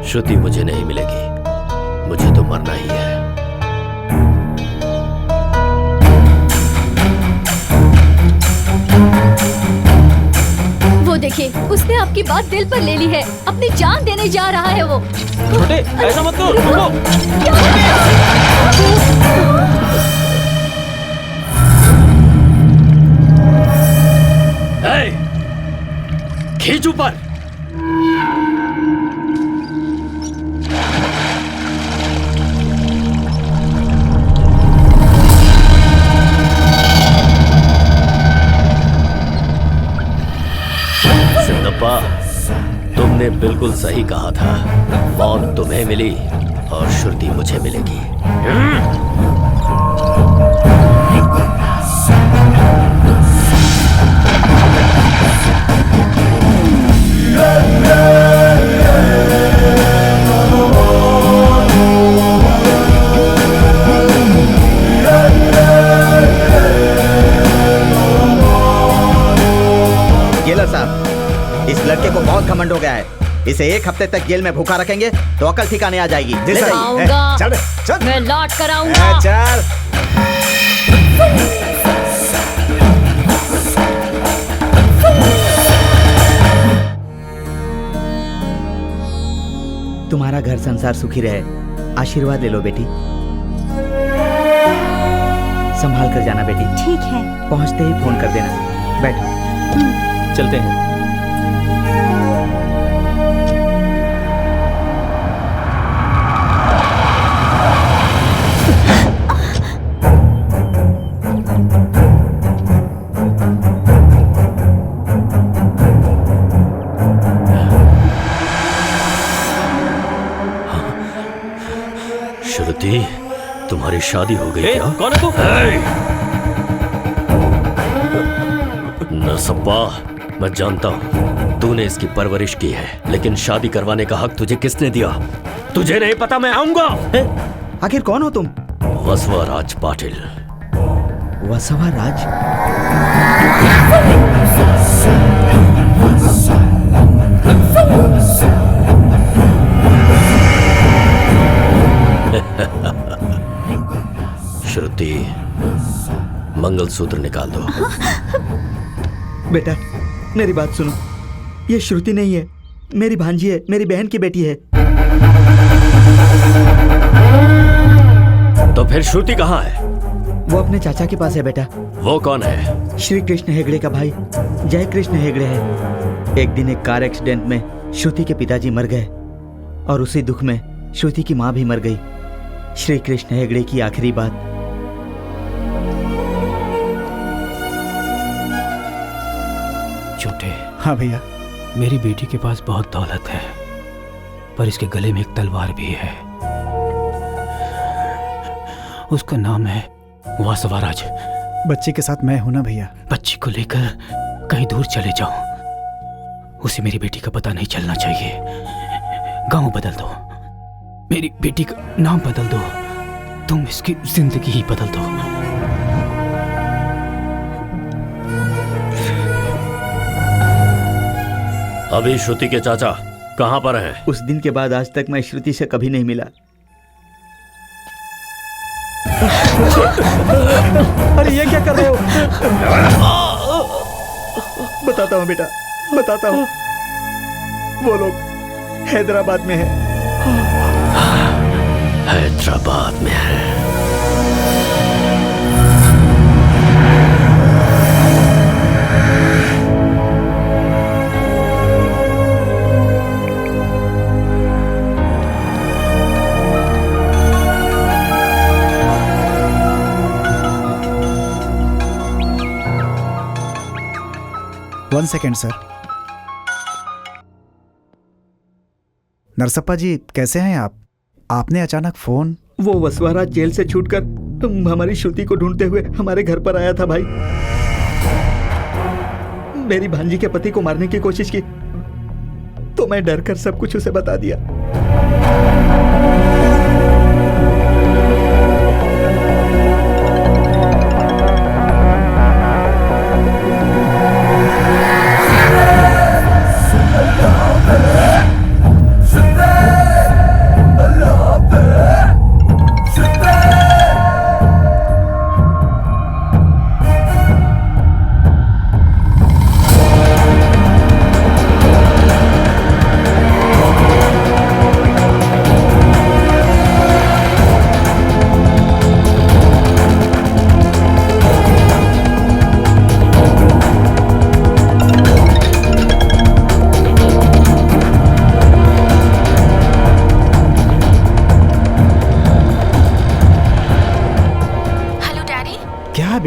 श्रुति मुझे नहीं मिलेगी, मुझे तो मरना ही है। वो देखिए, उसने आपकी बात दिल पर ले ली है, अपनी जान देने जा रहा है वो। छोटे ऐसा मत करो, रुको। खींच ऊपर। सिद्धप्पा, तुमने बिल्कुल सही कहा था। मौत तुम्हें मिली और श्रुति मुझे मिलेगी। जेलर साहब, इस लड़के को बहुत घमंड हो गया है। इसे 1 हफ्ते तक जेल में भूखा रखेंगे तो अकल ठिकाने आ जाएगी। आऊंगा, चल चल मैं लौट कर आऊंगा। चल। तुम्हारा घर संसार सुखी रहे, आशीर्वाद ले लो बेटी। संभाल कर जाना बेटी। ठीक है। पहुंचते ही फोन कर देना। बैठो। चलते हैं। श्रुति, तुम्हारी शादी हो गई क्या? कौन है तू? नसब्बा, मैं जानता हूँ तूने इसकी परवरिश की है, लेकिन शादी करवाने का हक तुझे किसने दिया? तुझे नहीं पता मैं आऊंगा? आखिर कौन हो तुम? वसवा राज पाटिल। वसवा राज? श्रुति, मंगलसूत्र निकाल दो। बेटा, मेरी बात सुनो। ये श्रुति नहीं है, मेरी भांजी है, मेरी बहन की बेटी है। तो फिर श्रुति कहाँ है? वो अपने चाचा के पास है बेटा। वो कौन है? श्री कृष्ण हेगड़े का भाई जय कृष्ण हेगड़े है। एक दिन एक कार एक्सीडेंट में श्रुति के पिताजी मर गए और उसी दुख में श्रुति की माँ भी मर गई। श्री कृष्ण हेगड़े की आखिरी बात। छोटे। हाँ भैया। मेरी बेटी के पास बहुत दौलत है, पर इसके गले में एक तलवार भी है। उसका नाम है वासवाराज। बच्चे के साथ मैं हूं ना भैया। बच्ची को लेकर कहीं दूर चले जाओ, उसे मेरी बेटी का पता नहीं चलना चाहिए। गांव बदल दो, मेरी बेटी का नाम बदल दो, तुम इसकी जिंदगी ही बदल दो। अभी श्रुति के चाचा कहाँ पर हैं? उस दिन के बाद आज तक मैं श्रुति से कभी नहीं मिला। अरे ये क्या कर रहे हो? बताता हूँ बेटा, बताता हूँ। वो लोग हैदराबाद में है। हैदराबाद में है। One second sir. Narasappa ji कैसे हैं आप? आपने अचानक फोन? वो वसवाराज जेल से छूटकर हमारी श्रुति को ढूंढते हुए हमारे घर पर आया था भाई। मेरी भांजी के पति को मारने की कोशिश की तो मैं डर कर सब कुछ उसे बता दिया।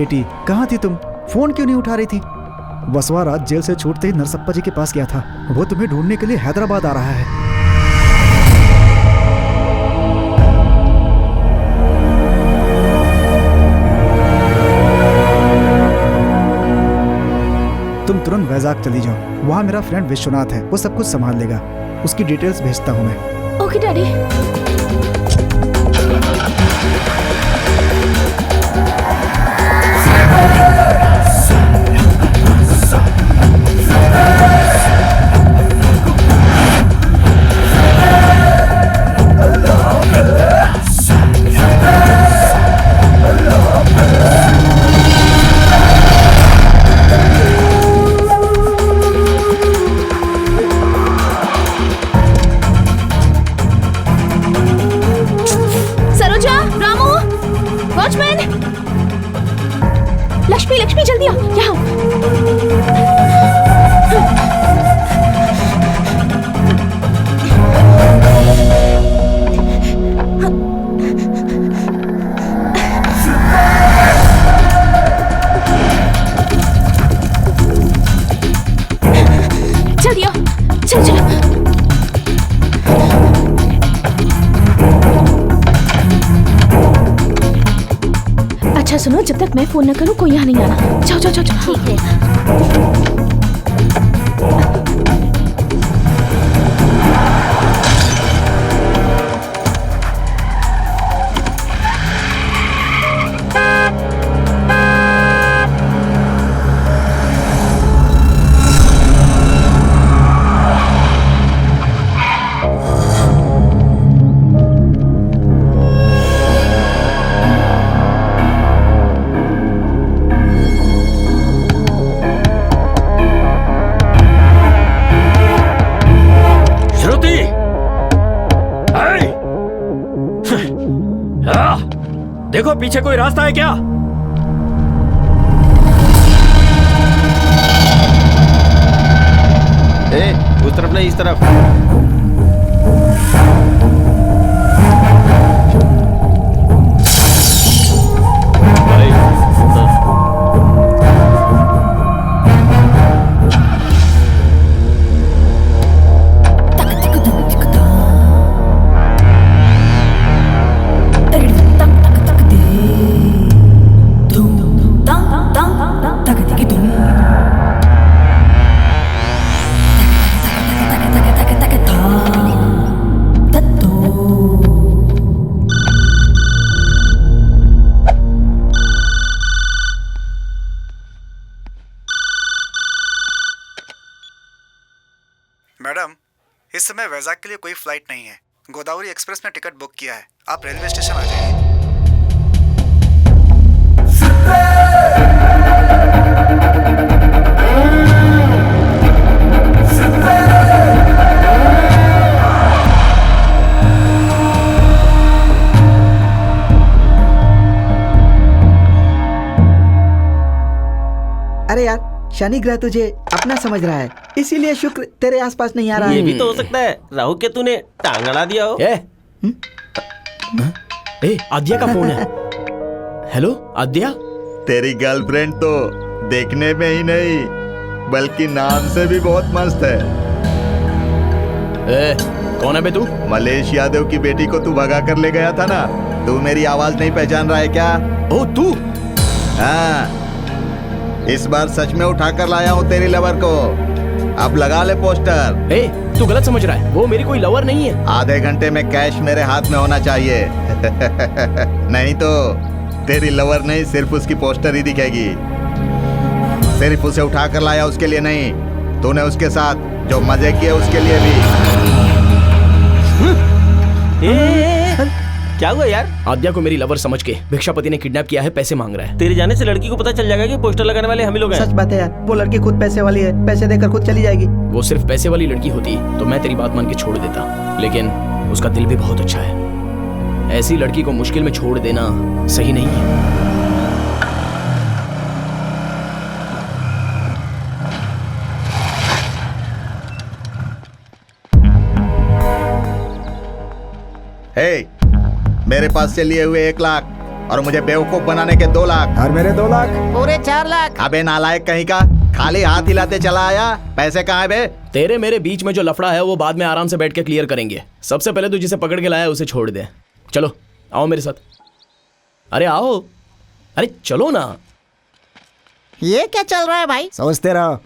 बेटी, कहाँ थी तुम? फोन क्यों नहीं उठा रही थी? वसवा राज जेल से छूटते ही नरसप्पा जी के पास गया था। वो तुम्हें ढूंढने के लिए हैदराबाद आ रहा है। तुम तुरंत वैजाग चली जाओ, वहाँ मेरा फ्रेंड विश्वनाथ है, वो सब कुछ संभाल लेगा। उसकी डिटेल्स भेजता हूँ मैं। Okay daddy. लक्ष्मी लक्ष्मी जल्दी आओ यहाँ। जल्दी आओ, चलो चलो। अच्छा सुनो, जब तक मैं फोन न करूं कोई यहाँ नहीं आना। जाओ जाओ जाओ। ठीक है। देखो पीछे कोई रास्ता है क्या? उस तरफ नहीं, इस तरफ। मैडम, इस समय वैजाग के लिए कोई फ्लाइट नहीं है। गोदावरी एक्सप्रेस ने टिकट बुक किया है, आप रेलवे स्टेशन आ जाइए। अरे यार, शनि ग्रह तुझे अपना समझ रहा है, इसीलिए शुक्र तेरे आसपास नहीं आ रहा है। ये भी तो हो सकता है राहु के तूने टांग अड़ा दिया हो। आद्या का फोन है। हेलो आद्या। तेरी गर्लफ्रेंड तो देखने में ही नहीं बल्कि नाम से भी बहुत मस्त है। कौन है बे तू? मलेश यादव की बेटी को तू भगा कर ले गया था ना, तू मेरी आवाज नहीं पहचान रहा है क्या? ओ तू? हाँ, इस बार सच में उठा कर लाया हूँ तेरी लवर को। अब लगा ले पोस्टर। तू गलत समझ रहा है, वो मेरी कोई लवर नहीं है। आधे घंटे में कैश मेरे हाथ में होना चाहिए नहीं तो तेरी लवर नहीं, सिर्फ उसकी पोस्टर ही दिखेगी। सिर्फ उसे उठा कर लाया उसके लिए नहीं, तूने उसके साथ जो मजे किए उसके लिए भी। क्या हुआ यार? आद्या को मेरी लवर समझ के भिक्षापति ने किडनैप किया है, पैसे मांग रहा है। तेरे जाने से लड़की को पता चल जाएगा कि पोस्टर लगाने वाले हम ही लोग हैं। सच बात है यार, वो लड़की खुद पैसे वाली है, पैसे देकर खुद चली जाएगी। वो सिर्फ पैसे वाली लड़की होती तो मैं तेरी बात मान के छोड़ देता, लेकिन उसका दिल भी बहुत अच्छा है। ऐसी लड़की को मुश्किल में छोड़ देना सही नहीं है। हे, मेरे पास से लिए हुए 1 लाख और मुझे बेवकूफ बनाने के 2 लाख। और मेरे 2 लाख? पूरे 4 लाख। अबे नालायक कहीं का, खाली हाथ हिलाते चला आया। पैसे कहाँ है बे? तेरे मेरे बीच में जो लफड़ा है वो बाद में आराम से बैठ के क्लियर करेंगे। सबसे पहले तू जिसे पकड़ के लाया उसे छोड़ दे। चलो आओ मेरे साथ। अरे आओ, अरे चलो ना। ये क्या चल रहा है भाई? सोचते रहो।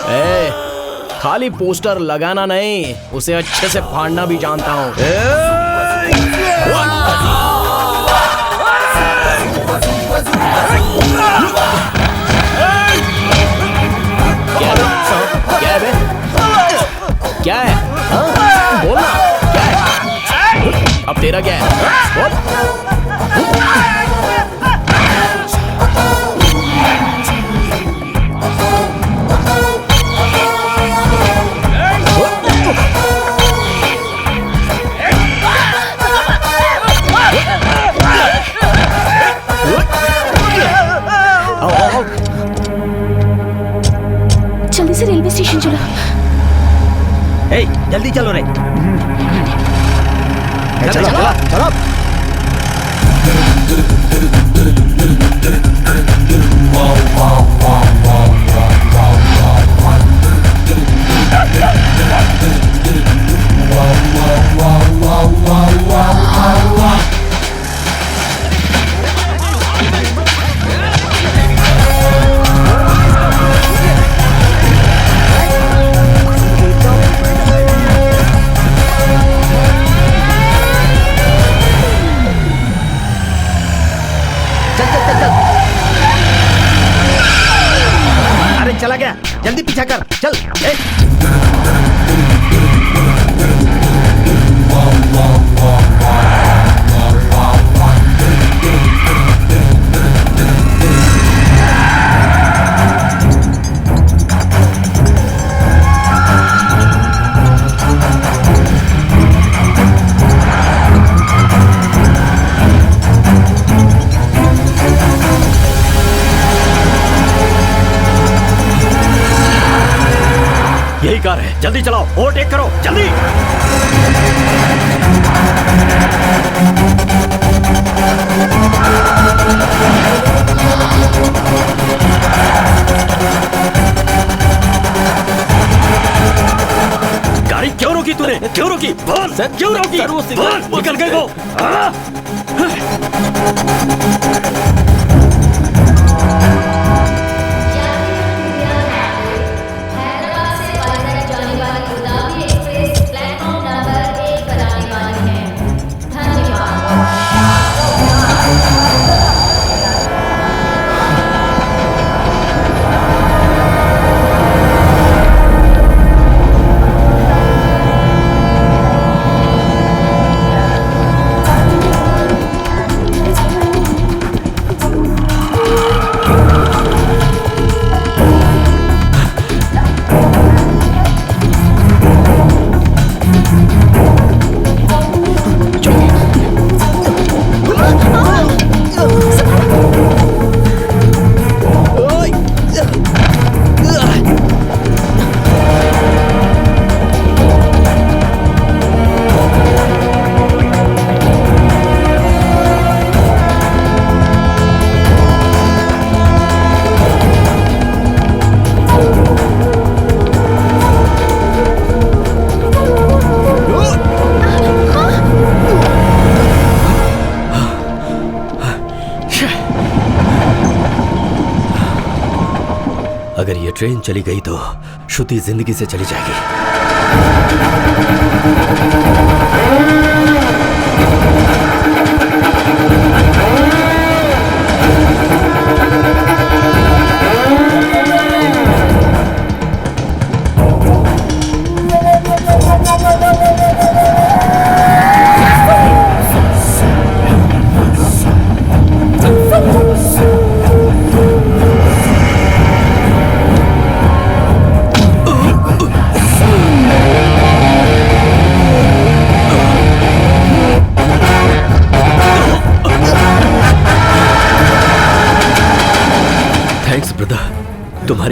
ए, खाली पोस्टर लगाना नहीं, उसे अच्छे से फाड़ना भी जानता हूँ। क्या है बे? क्या है? हाँ? बोलना क्या है? अब तेरा क्या है? बोल। जल्दी से रेलवे स्टेशन चलो। जल्दी चलो रे। चलो चलो चलो। चला गया, जल्दी पीछा कर, चल। यही कार है, जल्दी चलाओ, ओवरटेक करो, जल्दी। गाड़ी क्यों रोकी तूने? क्यों रोकी? बोल सर, क्यों रोकी? बोल, निकल गए वो। अगर ये ट्रेन चली गई तो श्रुति जिंदगी से चली जाएगी।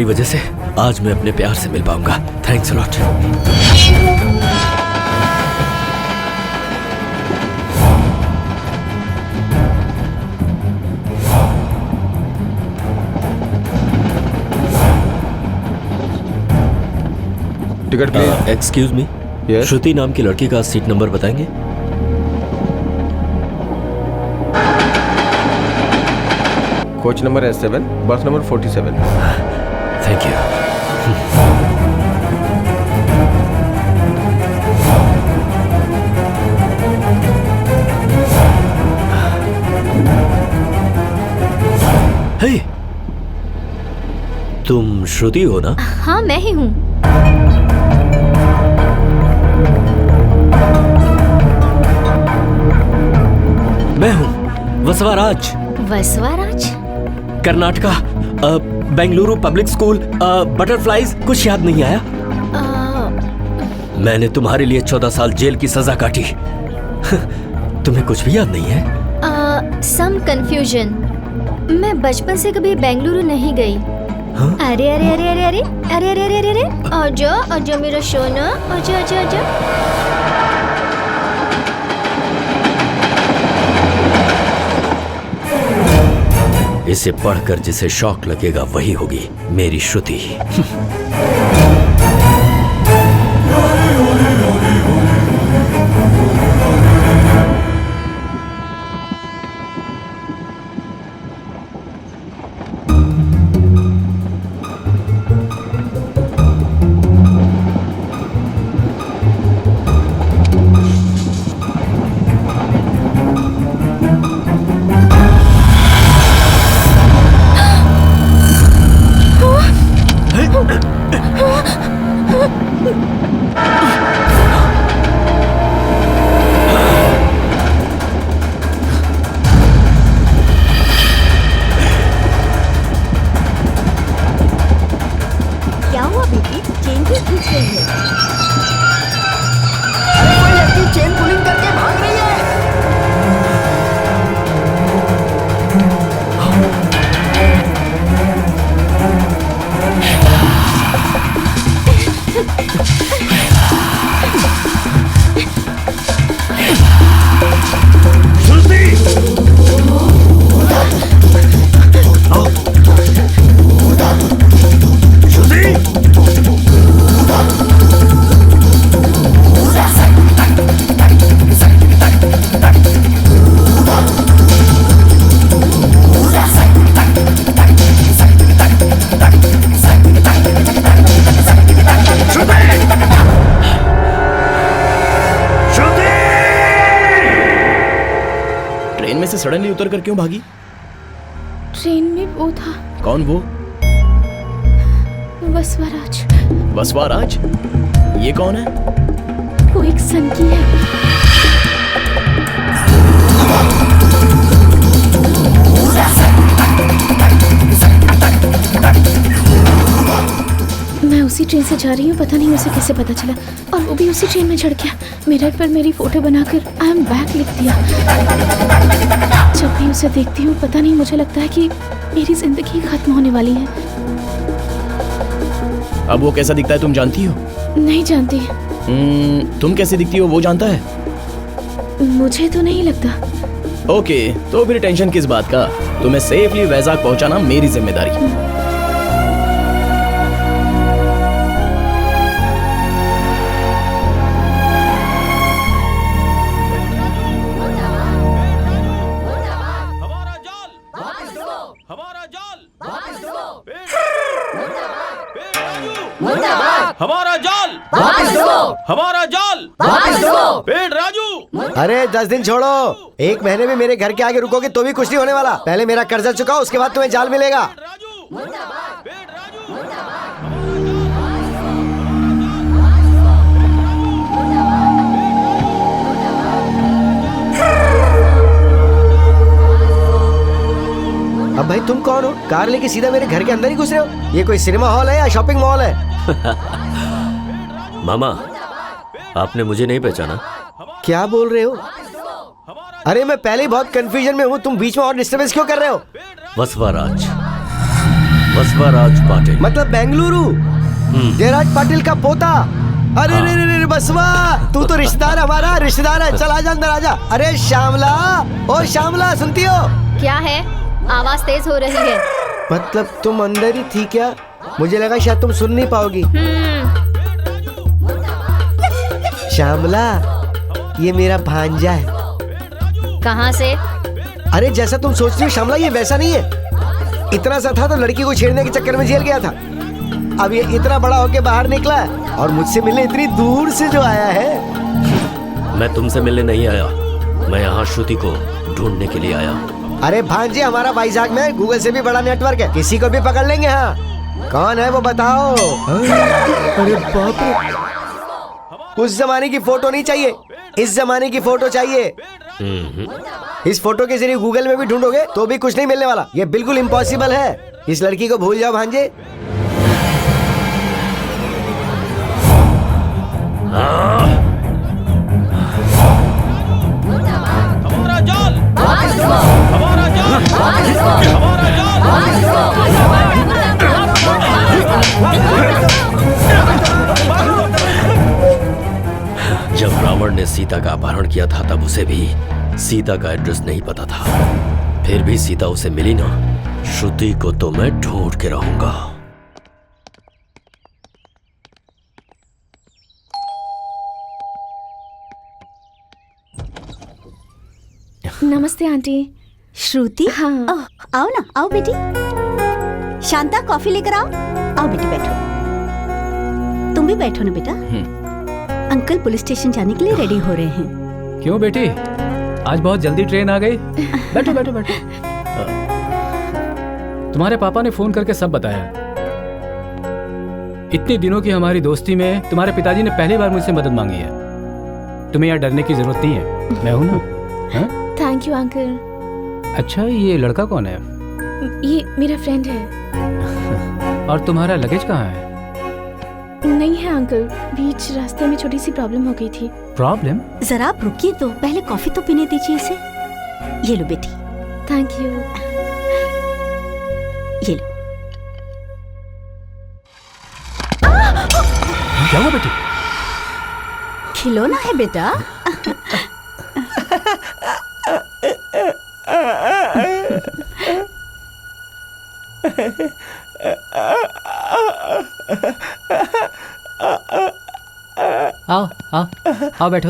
तुम्हारी वजह से आज मैं अपने प्यार से मिल पाऊंगा। Thanks a lot. Ticket clear. Excuse me, Shruti नाम की लड़की का सीट नंबर बताएंगे? कोच नंबर S7, बस नंबर 47। Thank you. हे, तुम श्रुति हो ना? हाँ मैं ही हूँ। मैं हूँ Vasavaraj. Vasavaraj? Karnataka, Bengaluru public school, butterflies. कुछ याद नहीं आया? मैंने तुम्हारे लिए 14 साल जेल की सजा काटी। तुम्हें कुछ भी याद नहीं है? Some confusion. मैं बचपन से कभी बेंगलुरु नहीं गई। हाँ? अरे अरे अरे अरे अरे अरे अरे अरे अरे आजा आजा मेरा सोना, आजा आजा आजा। इसे पढ़कर जिसे शौक लगेगा वही होगी मेरी श्रुति। क्या हुआ बेटी? चेन क्यों खींच रही है? अरे कोई लड़की चेन पुलिंग करके भाग रही है। ट्रेन में से सडनली उतर कर क्यों भागी? ट्रेन में वो था, कौन वो? वसवाराज। वसवाराज? ये कौन है? वो एक संगी है। मैं उसी ट्रेन से जा रही हूँ, पता नहीं उसे कैसे पता चला, और वो भी उसी ट्रेन में चढ़ गया। मिरर पर मेरी फोटो बनाकर आई एम बैक लिख दिया। जब भी उसे देखती हूँ पता नहीं मुझे लगता है कि मेरी जिंदगी खत्म होने वाली है। अब वो कैसा दिखता है तुम जानती हो? नहीं जानती। तुम कैसे दिखती हो वो जानता है? मुझे तो नहीं लगता। ओके, तो फिर टेंशन किस बात का? तुम्हें सेफली वैजाग पहुंचाना मेरी जिम्मेदारी। हमारा जाल, हमारा जाल, पेड़ राजू। अरे 10 दिन छोड़ो, 1 महीने में मेरे घर के आगे रुकोगे तो भी कुछ नहीं होने वाला। पहले मेरा कर्जा चुकाओ, उसके बाद तुम्हें जाल मिलेगा। अब भाई तुम कौन हो? कार लेके सीधा मेरे घर के अंदर ही घुस रहे हो? ये कोई सिनेमा हॉल है या शॉपिंग मॉल है? मामा, आपने मुझे नहीं पहचाना? क्या बोल रहे हो? अरे मैं पहले ही बहुत कंफ्यूजन में हूँ, तुम बीच में और डिस्टर्बेंस क्यों कर रहे हो? वसवाराज, बसवराज पाटिल। मतलब बेंगलुरु। जयराज पाटिल का पोता। अरे रे रे रे बसवा, तू तो रिश्तेदार हमारा, रिश्तेदार है। चल आजा अंदर आजा। अरे श्यामला, ओ श्यामला सुनती हो? क्या है? आवाज तेज हो रही है। मतलब तुम अंदर ही थी क्या? मुझे लगा शायद तुम सुन नहीं पाओगी। श्यामला, ये मेरा भांजा है। कहाँ से? अरे जैसा तुम सोच रही हो श्यामला, ये वैसा नहीं है। इतना सा था तो लड़की को छेड़ने के चक्कर में जेल गया था। अब ये इतना बड़ा होके बाहर निकला है और मुझसे मिलने इतनी दूर से जो आया है। मैं तुमसे मिलने नहीं आया, मैं यहाँ श्रुति को ढूंढने के लिए आया हूँ। अरे भांजे, हमारा वाइजैक में गूगल से भी बड़ा नेटवर्क है, किसी को भी पकड़ लेंगे। हाँ, कौन है वो बताओ? अरे बाप रे, उस जमाने की फोटो नहीं चाहिए, इस जमाने की फोटो चाहिए। इस फोटो के जरिए गूगल में भी ढूंढोगे तो भी कुछ नहीं मिलने वाला। ये बिल्कुल इम्पॉसिबल है। इस लड़की को भूल जाओ भांजे। हमारा जाल, हमारा जाल, हमारा जब रावण ने सीता का अपहरण किया था तब उसे भी सीता का एड्रेस नहीं पता था। फिर भी सीता उसे मिली ना। श्रुति को तो मैं ढूंढ के रहूंगा। नमस्ते आंटी। श्रुति? हाँ। आओ ना, आओ बेटी। शांता, कॉफी लेकर आओ। आओ बेटी, बैठो। तुम भी बैठो ना बेटा। अंकल पुलिस स्टेशन जाने के लिए रेडी हो रहे हैं। क्यों बेटी, आज बहुत जल्दी ट्रेन आ गई? बैठो बैठो बैठो। तुम्हारे पापा ने फोन करके सब बताया। इतने दिनों की हमारी दोस्ती में तुम्हारे पिताजी ने पहली बार मुझसे मदद मांगी है। तुम्हें यहाँ डरने की जरूरत नहीं है, मैं हूं ना। Thank you uncle. अच्छा, ये लड़का कौन है? ये मेरा फ्रेंड है। और तुम्हारा लगेज कहाँ है? नहीं है अंकल, बीच रास्ते में छोटी सी प्रॉब्लम हो गई थी। प्रॉब्लम? जरा आप रुकिए तो, पहले कॉफी तो पीने दीजिए इसे। ये लो बेटी। Thank you. ये लो। क्या हुआ बेटी? खिलौना है बेटा। आओ आओ आओ बैठो।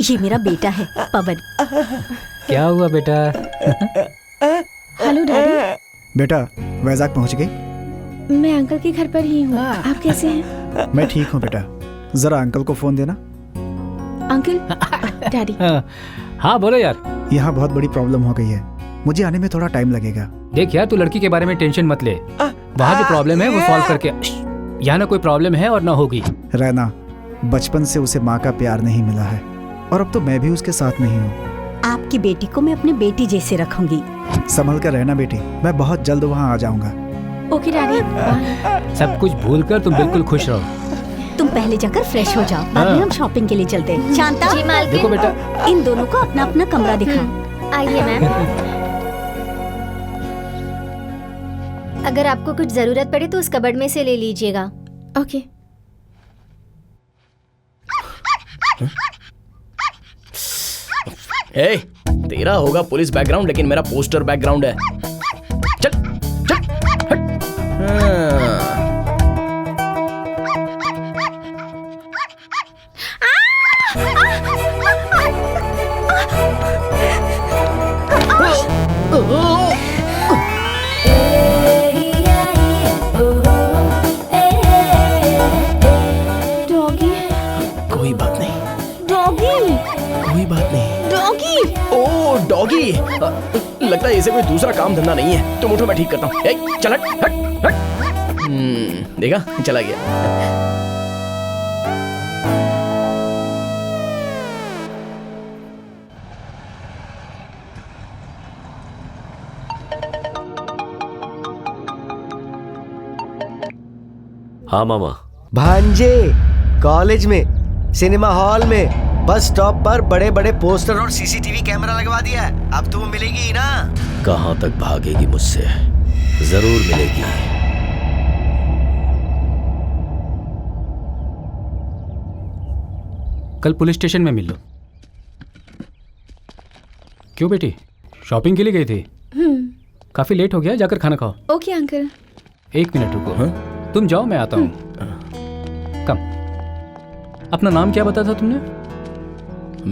ये मेरा बेटा है पवन। क्या हुआ बेटा? Hello daddy. बेटा, वैजाग पहुंच गई? मैं अंकल के घर पर ही हूँ। आप कैसे हैं? मैं ठीक हूँ बेटा। जरा अंकल को फोन देना। Uncle, daddy. हाँ बोलो यार। यहाँ बहुत बड़ी प्रॉब्लम हो गई है, मुझे आने में थोड़ा टाइम लगेगा। देख यार, तू लड़की के बारे में टेंशन मत ले। वहाँ जो प्रॉब्लम है वो सॉल्व करके, यहाँ ना कोई प्रॉब्लम है और ना होगी। रहना, बचपन से उसे माँ का प्यार नहीं मिला है और अब तो मैं भी उसके साथ नहीं हूँ। आपकी बेटी को मैं अपनी बेटी जैसे रखूंगी। संभल कर रहना बेटी, मैं बहुत जल्द वहाँ आ जाऊंगा। Okay daddy, bye. सब कुछ भूलकर तुम बिल्कुल खुश रहो। तुम पहले जाकर फ्रेश हो जाओ, बाद में हम शॉपिंग के लिए चलते हैं। शांता, जी मालकिन। देखो बेटा, इन दोनों को अपना अपना कमरा दिखाओ। आइए मैम। अगर आपको कुछ जरूरत पड़े तो उस कबर्ड में से ले लीजिएगा। ओके। ए, तेरा होगा पुलिस बैकग्राउंड लेकिन मेरा पोस्टर बैकग्राउंड है। चल चल हट। डॉगी। कोई बात नहीं, डॉगी। कोई बात नहीं। डॉगी। ओ डॉगी, लगता है इसे कोई दूसरा काम धंधा नहीं है। तुम उठो, मैं ठीक करता हूँ। चल हट हट हट। देखा, चला गया। हाँ मामा। भांजे, कॉलेज में, सिनेमा हॉल में, बस स्टॉप पर बड़े बड़े पोस्टर और सीसीटीवी कैमरा लगवा दिया है। अब तो वो मिलेगी ही ना। कहाँ तक भागेगी मुझसे? जरूर मिलेगी। कल पुलिस स्टेशन में मिल लो। क्यों बेटी, शॉपिंग के लिए गई थी? काफी लेट हो गया, जाकर खाना खाओ। Okay uncle. 1 मिनट रुको। हाँ? तुम जाओ, मैं आता हूँ। कम। अपना नाम क्या बताया था तुमने?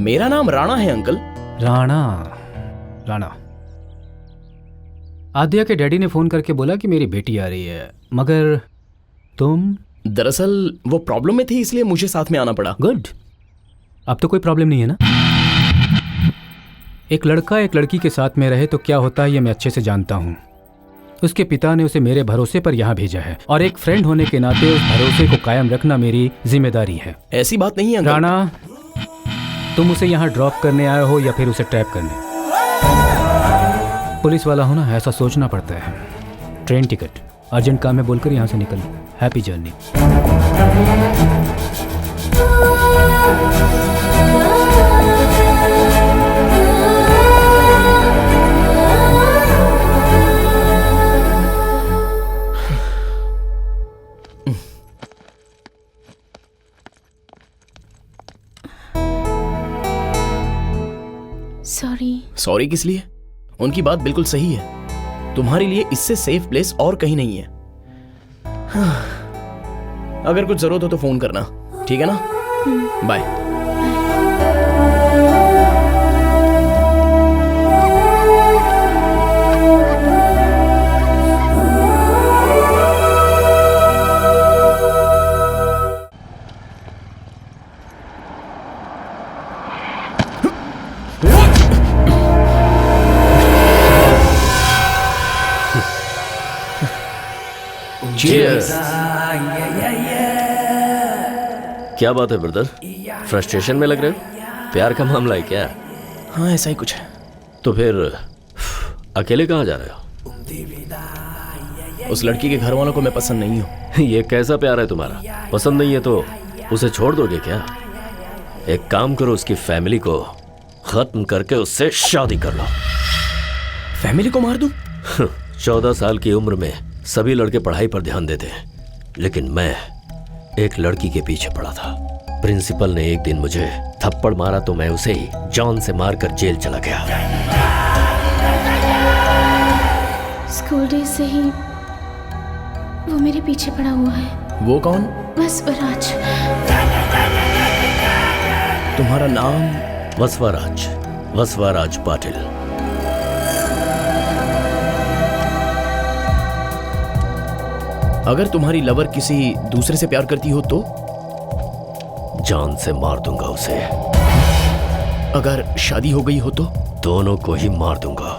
मेरा नाम राणा है अंकल। राणा। आद्या के डैडी ने फोन करके बोला कि मेरी बेटी आ रही है, मगर तुम? दरअसल वो प्रॉब्लम में थी, इसलिए मुझे साथ में आना पड़ा। गुड। अब तो कोई प्रॉब्लम नहीं है ना? एक लड़का एक लड़की के साथ में रहे तो क्या होता है ये मैं अच्छे से जानता हूँ। उसके पिता ने उसे मेरे भरोसे पर यहाँ भेजा है और एक फ्रेंड होने के नाते उस भरोसे को कायम रखना मेरी जिम्मेदारी है। ऐसी बात नहीं है राणा, तुम उसे यहाँ ड्रॉप करने आए हो या फिर उसे ट्रैप करने? पुलिस वाला हो ना, ऐसा सोचना पड़ता है। ट्रेन टिकट, अर्जेंट काम है बोलकर यहाँ से निकल। Happy journey. सॉरी किस लिए? उनकी बात बिल्कुल सही है। तुम्हारे लिए इससे सेफ प्लेस और कहीं नहीं है। अगर कुछ जरूरत हो तो फोन करना, ठीक है ना? बाय। Cheers. क्या बात है ब्रदर, फ्रस्ट्रेशन में लग रहे हो? प्यार का मामला है क्या? हाँ ऐसा ही कुछ है। तो फिर अकेले कहाँ जा रहे हो? उस लड़की के घर वालों को मैं पसंद नहीं हूँ। ये कैसा प्यार है तुम्हारा? पसंद नहीं है तो उसे छोड़ दोगे क्या? एक काम करो, उसकी फैमिली को खत्म करके उससे शादी कर लो। फैमिली को मार दूं? 14 साल की उम्र में सभी लड़के पढ़ाई पर ध्यान देते हैं, लेकिन मैं एक लड़की के पीछे पड़ा था। प्रिंसिपल ने एक दिन मुझे थप्पड़ मारा तो मैं उसे ही जान से मारकर जेल चला गया। स्कूल डेज से ही वो मेरे पीछे पड़ा हुआ है। वो कौन? वसवराज। तुम्हारा नाम? वसवराज पाटिल। अगर तुम्हारी लवर किसी दूसरे से प्यार करती हो तो? जान से मार दूंगा उसे। अगर शादी हो गई हो तो? दोनों को ही मार दूंगा।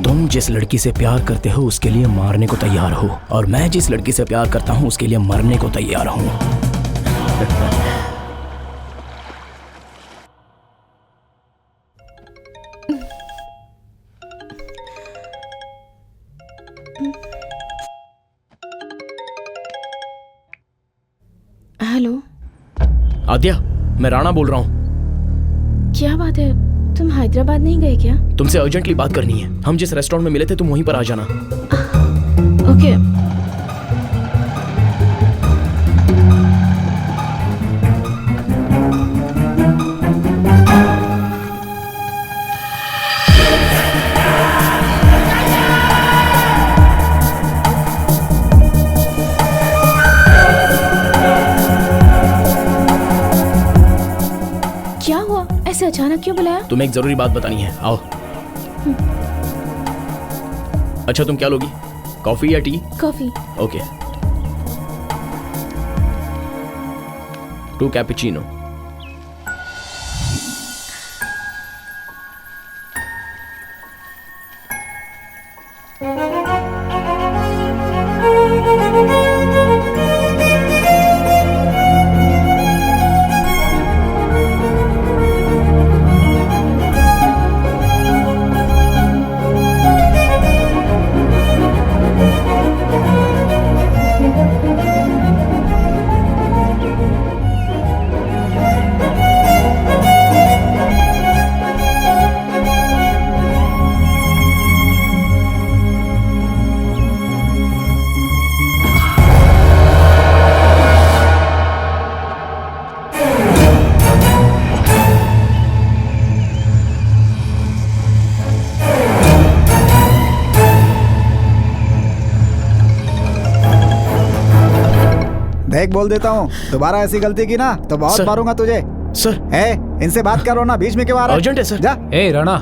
तुम जिस लड़की से प्यार करते हो उसके लिए मारने को तैयार हो, और मैं जिस लड़की से प्यार करता हूँ उसके लिए मरने को तैयार हूँ। हेलो आद्या, मैं राणा बोल रहा हूँ। क्या बात है, तुम हैदराबाद नहीं गए क्या? तुमसे अर्जेंटली बात करनी है। हम जिस रेस्टोरेंट में मिले थे तुम वहीं पर आ जाना। ओके। क्या हुआ, ऐसे अचानक क्यों बुलाया? तुम्हें एक जरूरी बात बतानी है, आओ। अच्छा तुम क्या लोगी, कॉफी या टी? कॉफी। ओके। 2 कैपुचिनो। देख बोल देता हूँ, दोबारा ऐसी गलती की ना तो बहुत मारूंगा तुझे। सर इनसे बात करो ना, बीच में क्यों आ रहा है? अर्जेंट है सर। जा। राणा।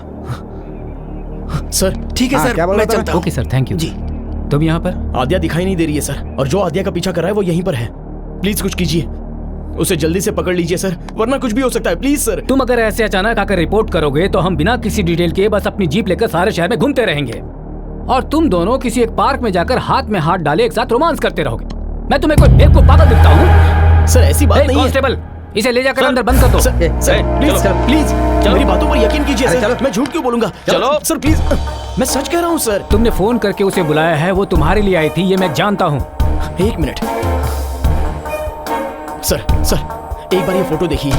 सर ठीक है सर, मैं चलता हूँ। Okay sir, thank you. जी। तुम यहाँ पर? आद्या दिखाई नहीं दे रही है सर, और जो आद्या का पीछा कर रहा है वो यहीं पर है। प्लीज कुछ कीजिए, उसे जल्दी से पकड़ लीजिए सर, वरना कुछ भी हो सकता है। Please sir. तुम अगर ऐसे अचानक आकर रिपोर्ट करोगे तो हम बिना किसी डिटेल के बस अपनी जीप लेकर सारे शहर में घूमते रहेंगे, और तुम दोनों किसी एक पार्क में जाकर हाथ में हाथ डाले एक साथ रोमांस करते रहोगे। मैं तुम्हें कोई बेवकूफ पागल दिखता हूँ? सर ऐसी बात नहीं है। कांस्टेबल, इसे ले जाकर अंदर बंद कर दो। सर प्लीज मेरी बातों पर यकीन कीजिए सर, मैं झूठ क्यों बोलूंगा? चलो सर प्लीज, मैं सच कह रहा हूँ सर। तुमने फोन करके उसे बुलाया है, वो तुम्हारे लिए आई थी, ये मैं जानता हूँ। एक मिनट सर, एक बार ये फोटो देखिए।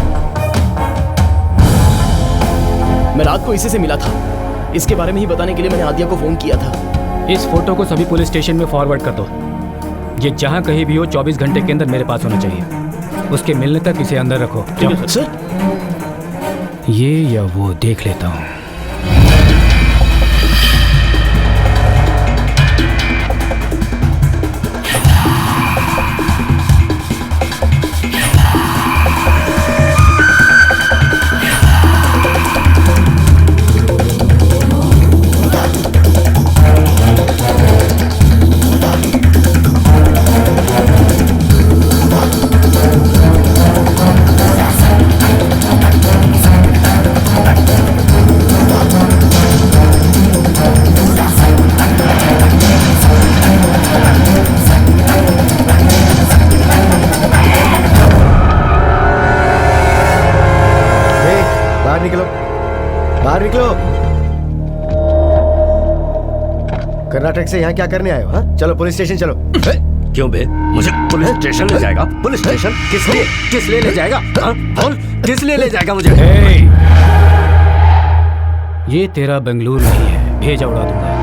मैं रात को इसी से मिला था, इसके बारे में ही बताने के लिए मैंने आद्या को फोन किया था। इस फोटो को सभी पुलिस स्टेशन में फॉरवर्ड कर दो। ये जहाँ कहीं भी हो 24 घंटे के अंदर मेरे पास होना चाहिए। उसके मिलने तक इसे अंदर रखो। सर ये या वो देख लेता हूँ। कर्नाटक से यहाँ क्या करने आए हो? हाँ? चलो पुलिस स्टेशन चलो। क्यों बे? मुझे पुलिस स्टेशन ले जाएगा? पुलिस स्टेशन किस लिए ले जाएगा? हाँ? बोल, किस लिए ले जाएगा मुझे? ये तेरा बेंगलुरु नहीं है, भेजा उड़ा दूंगा।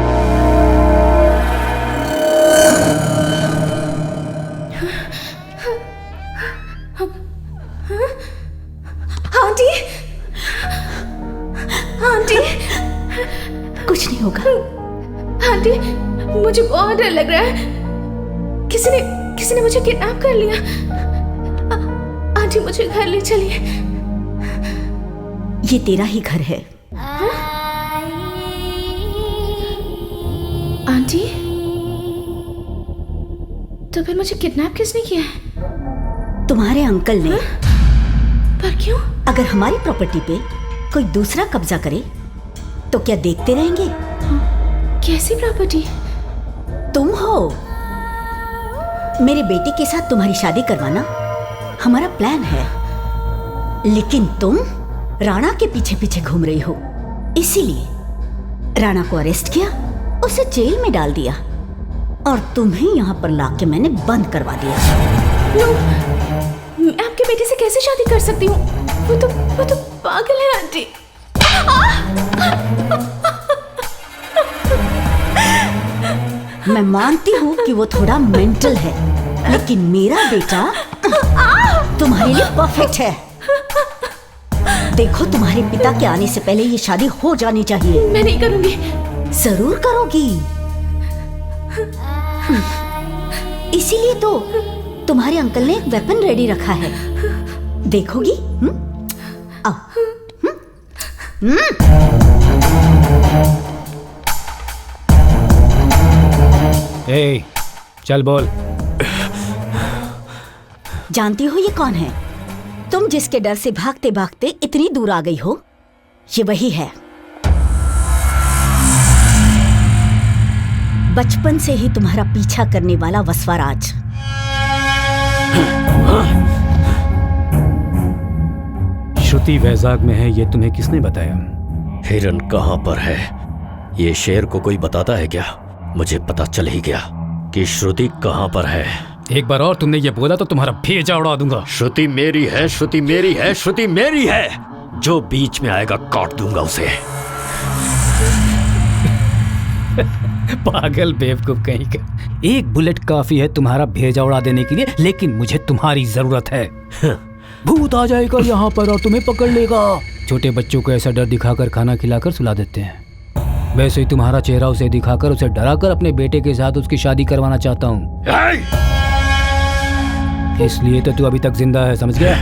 आंटी, आंटी, कुछ नहीं होगा। आंटी, मुझे बहुत डर लग रहा है। किसी ने मुझे किडनैप कर लिया। आंटी मुझे घर ले चलिए। ये तेरा ही घर है। आंटी, तो फिर मुझे किडनैप किसने किया है? तुम्हारे अंकल ने। पर क्यों? अगर हमारी प्रॉपर्टी पे कोई दूसरा कब्जा करे तो क्या देखते रहेंगे? कैसी प्रॉपर्टी? तुम हो। मेरे बेटे के साथ तुम्हारी शादी करवाना हमारा प्लान है, लेकिन तुम राणा के पीछे पीछे घूम रही हो। इसीलिए राणा को अरेस्ट किया, उसे जेल में डाल दिया, और तुम्हें यहाँ पर लाके मैंने बंद करवा दिया। मैं आपके बेटे से कैसे शादी कर सकती हूँ? वो तो पागल है आंटी। मैं मानती हूँ कि वो थोड़ा मेंटल है, लेकिन मेरा बेटा तुम्हारे लिए परफेक्ट है। देखो, तुम्हारे पिता के आने से पहले ये शादी हो जानी चाहिए। मैं नहीं करूँगी। जरूर करोगी। इसीलिए तो तुम्हारे अंकल ने एक वेपन रेडी रखा है। देखोगी? आओ। चल बोल। जानती हो ये कौन है? तुम जिसके डर से भागते भागते इतनी दूर आ गई हो, ये वही है। बचपन से ही तुम्हारा पीछा करने वाला वसवाराज। श्रुति वैजाग में है, ये तुम्हें किसने बताया? हिरन कहाँ पर है? ये शेर को कोई बताता है क्या? मुझे पता चल ही गया कि श्रुति कहाँ पर है। एक बार और तुमने ये बोला तो तुम्हारा भेजा उड़ा दूंगा। श्रुति मेरी है, श्रुति मेरी है, श्रुति मेरी है। जो बीच में आएगा काट दूंगा उसे। पागल बेवकूफ कहीं का। एक बुलेट काफी है तुम्हारा भेजा उड़ा देने के लिए, लेकिन मुझे तुम्हारी जरूरत है। भूत आ जाएगा यहाँ पर और तुम्हें पकड़ लेगा। छोटे बच्चों को ऐसा डर दिखाकर खाना खिलाकर सुला देते हैं, वैसे ही तुम्हारा चेहरा उसे दिखाकर उसे डराकर अपने बेटे के साथ उसकी शादी करवाना चाहता हूँ। इसलिए तो तू अभी तक जिंदा है, समझ गया?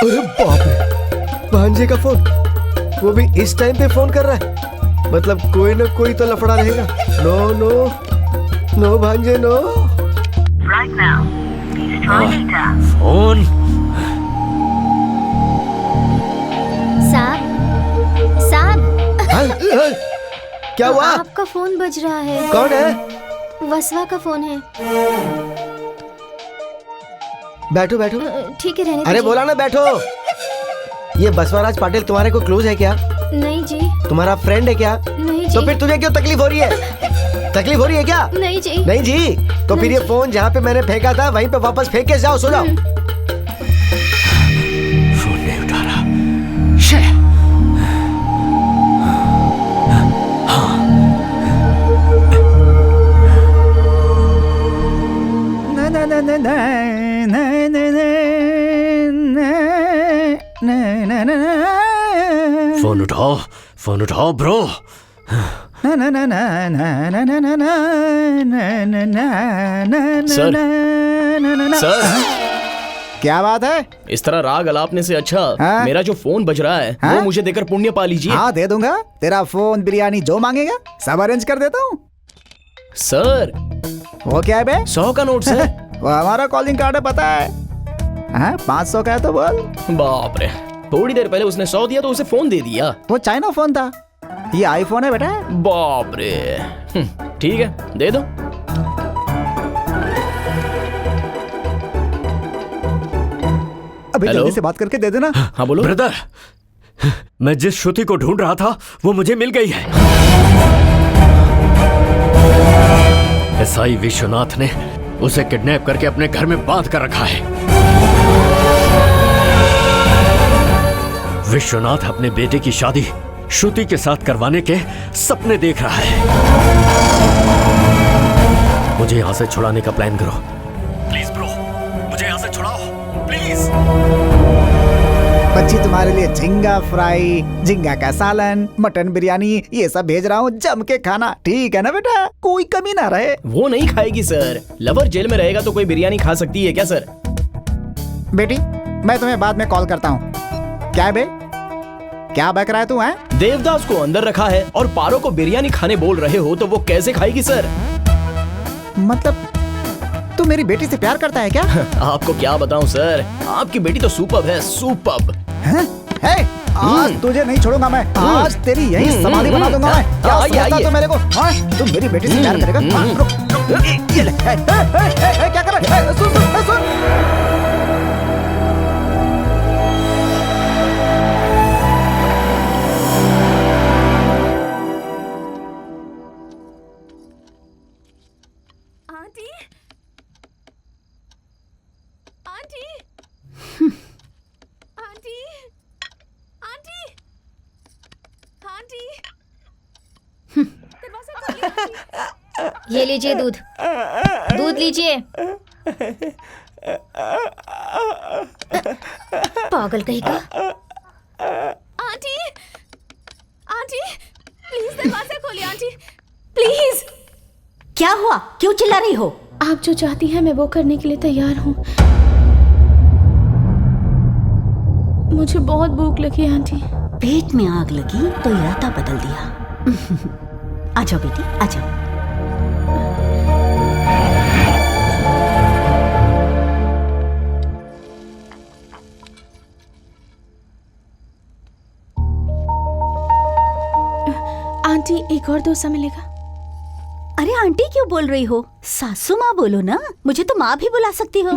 अरे बाप रे, भांजे का फोन, वो भी इस टाइम पे फोन कर रहा है। मतलब कोई ना कोई तो लफड़ा रहेगा। नो नो नो भांजे नो। फोन साहब, साहब, हाँ, हाँ, क्या हुआ? आपका फोन बज रहा है। कौन है? वसवा का फोन है। बैठो बैठो। ठीक है, रहने अरे दीजिए। बोला ना बैठो। ये बसवराज पाटिल तुम्हारे को क्लोज है क्या? नहीं जी। तुम्हारा फ्रेंड है क्या? नहीं जी। तो फिर तुझे क्यों तकलीफ हो रही है? तकलीफ हो रही है क्या? नहीं जी। नहीं जी, तो फिर ये फोन जहाँ पे मैंने फेंका था वहीं पे वापस फेंक के जाओ। सो जाओ। फोन नहीं उठा रहा। शे। फोन उठाओ ब्रो। सर, सर, क्या बात है? इस तरह राग अलापने से अच्छा हाँ? मेरा जो फोन बज रहा है हाँ? वो मुझे देकर पुण्य पा लीजिए। हाँ दे दूंगा। तेरा फोन, बिरयानी जो मांगेगा सब अरेंज कर देता हूँ। सर, वो क्या है बे? 100 का नोट सर। वो हमारा कॉलिंग कार्ड है, पता है? हाँ, 500 का है तो बोल। बाप रे, थोड़ी देर पहले उसने 100 दिया तो उसे फोन दे दिया। वो चाइना फोन था, ये आईफोन है बेटा। बाप रे। ठीक है, दे दो। अभी हेलो? जल्दी से बात करके दे देना। हाँ बोलो। ब्रदर, मैं जिस श्रुति को ढूंढ रहा था वो मुझे मिल गई है। एसआई विश्वनाथ ने उसे किडनैप करके अपने घर में बांध कर रखा है। विश्वनाथ अपने बेटे की शादी श्रुति के साथ करवाने के सपने देख रहा है। मुझे यहां से छुड़ाने का प्लान करो प्लीज ब्रो, मुझे यहां से छुड़ाओ प्लीज। बच्ची तुम्हारे लिए झींगा फ्राई, झींगा का सालन, मटन बिरयानी ये सब भेज रहा हूँ, जम के खाना, ठीक है ना बेटा? कोई कमी ना रहे। वो नहीं खाएगी सर। लवर जेल में रहेगा तो कोई बिरयानी खा सकती है क्या सर? बेटी मैं तुम्हें बाद में कॉल करता हूँ। क्या है बे, क्या बक रहा है तू? है देवदास को अंदर रखा है और पारो को बिरयानी खाने बोल रहे हो तो वो कैसे खाएगी सर? मतलब तू मेरी बेटी से प्यार करता है क्या? आपको क्या बताऊं सर, आपकी बेटी तो सुपर्ब है, सुपर्ब। आज तुझे नहीं छोड़ूंगा मैं, आज तेरी यही समाधि बना दूंगा मैं। क्या सोचता तू मेरे को? तू मेरी बेटी से प्यार करेगा? ये ले, क्या कर रहा है? सुन। ये लीजिए दूध, दूध लीजिए। पागल कहीं का। आंटी, आंटी, प्लीज दरवाजा खोलिए आंटी, प्लीज। क्या हुआ? क्यों चिल्ला रही हो? आप जो चाहती हैं मैं वो करने के लिए तैयार हूँ। मुझे बहुत भूख लगी है आंटी। पेट में आग लगी तो इरादा बदल दिया। आ जाओ बेटी, आ जाओ। आंटी एक और डोसा मिलेगा? अरे आंटी क्यों बोल रही हो? सासू माँ बोलो ना, मुझे तो माँ भी बुला सकती हो।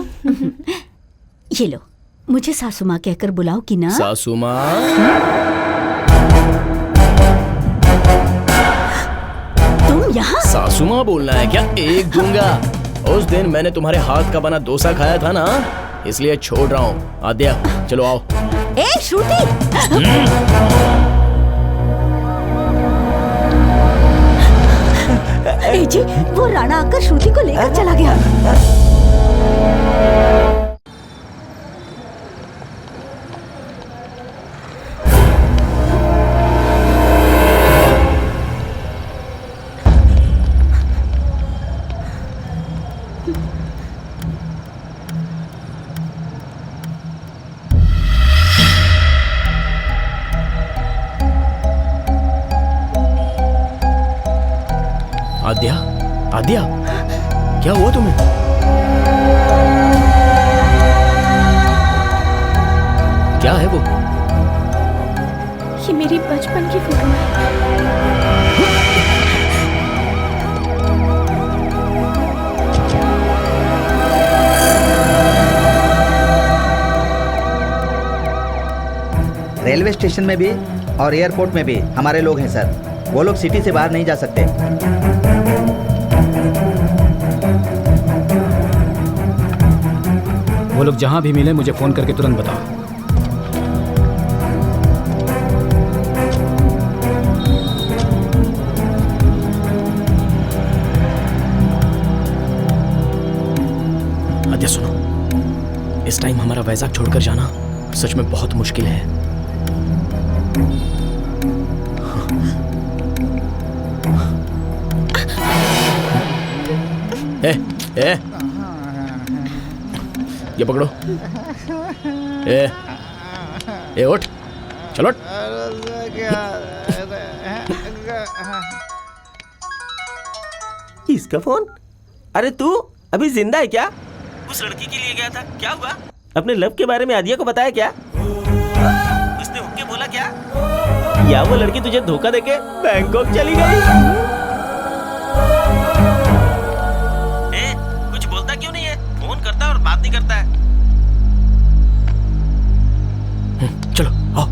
ये लो, मुझे सासू माँ कहकर बुलाओ कि ना। सासू माँ, तुम यहाँ? सासू माँ बोलना है क्या? एक दूंगा। उस दिन मैंने तुम्हारे हाथ का बना डोसा खाया था ना, इसलिए छोड़ रहा हूँ। आद्या चलो आओ। ए श्रुति, ए जी, वो राणा आकर श्रुति को लेकर चला गया। आद्या, आद्या, क्या हुआ तुम्हें? क्या है वो? ये मेरी बचपन की फोटो है। रेलवे स्टेशन में भी और एयरपोर्ट में भी हमारे लोग हैं सर। वो लोग सिटी से बाहर नहीं जा सकते। वो लोग जहां भी मिले मुझे फोन करके तुरंत बताओ। आद्या सुनो, इस टाइम हमारा वैजाग छोड़कर जाना सच में बहुत मुश्किल है। ए, ये पकड़ो। ए उठ, चलो। किसका फोन? अरे तू अभी जिंदा है क्या? उस लड़की के लिए गया था, क्या हुआ? अपने लव के बारे में आदिया को बताया क्या? उसने होके बोला क्या? या वो लड़की तुझे धोखा देके बैंकॉक चली गई? कुछ बोलता क्यों नहीं है? फोन करता और बात नहीं करता है। चलो आओ।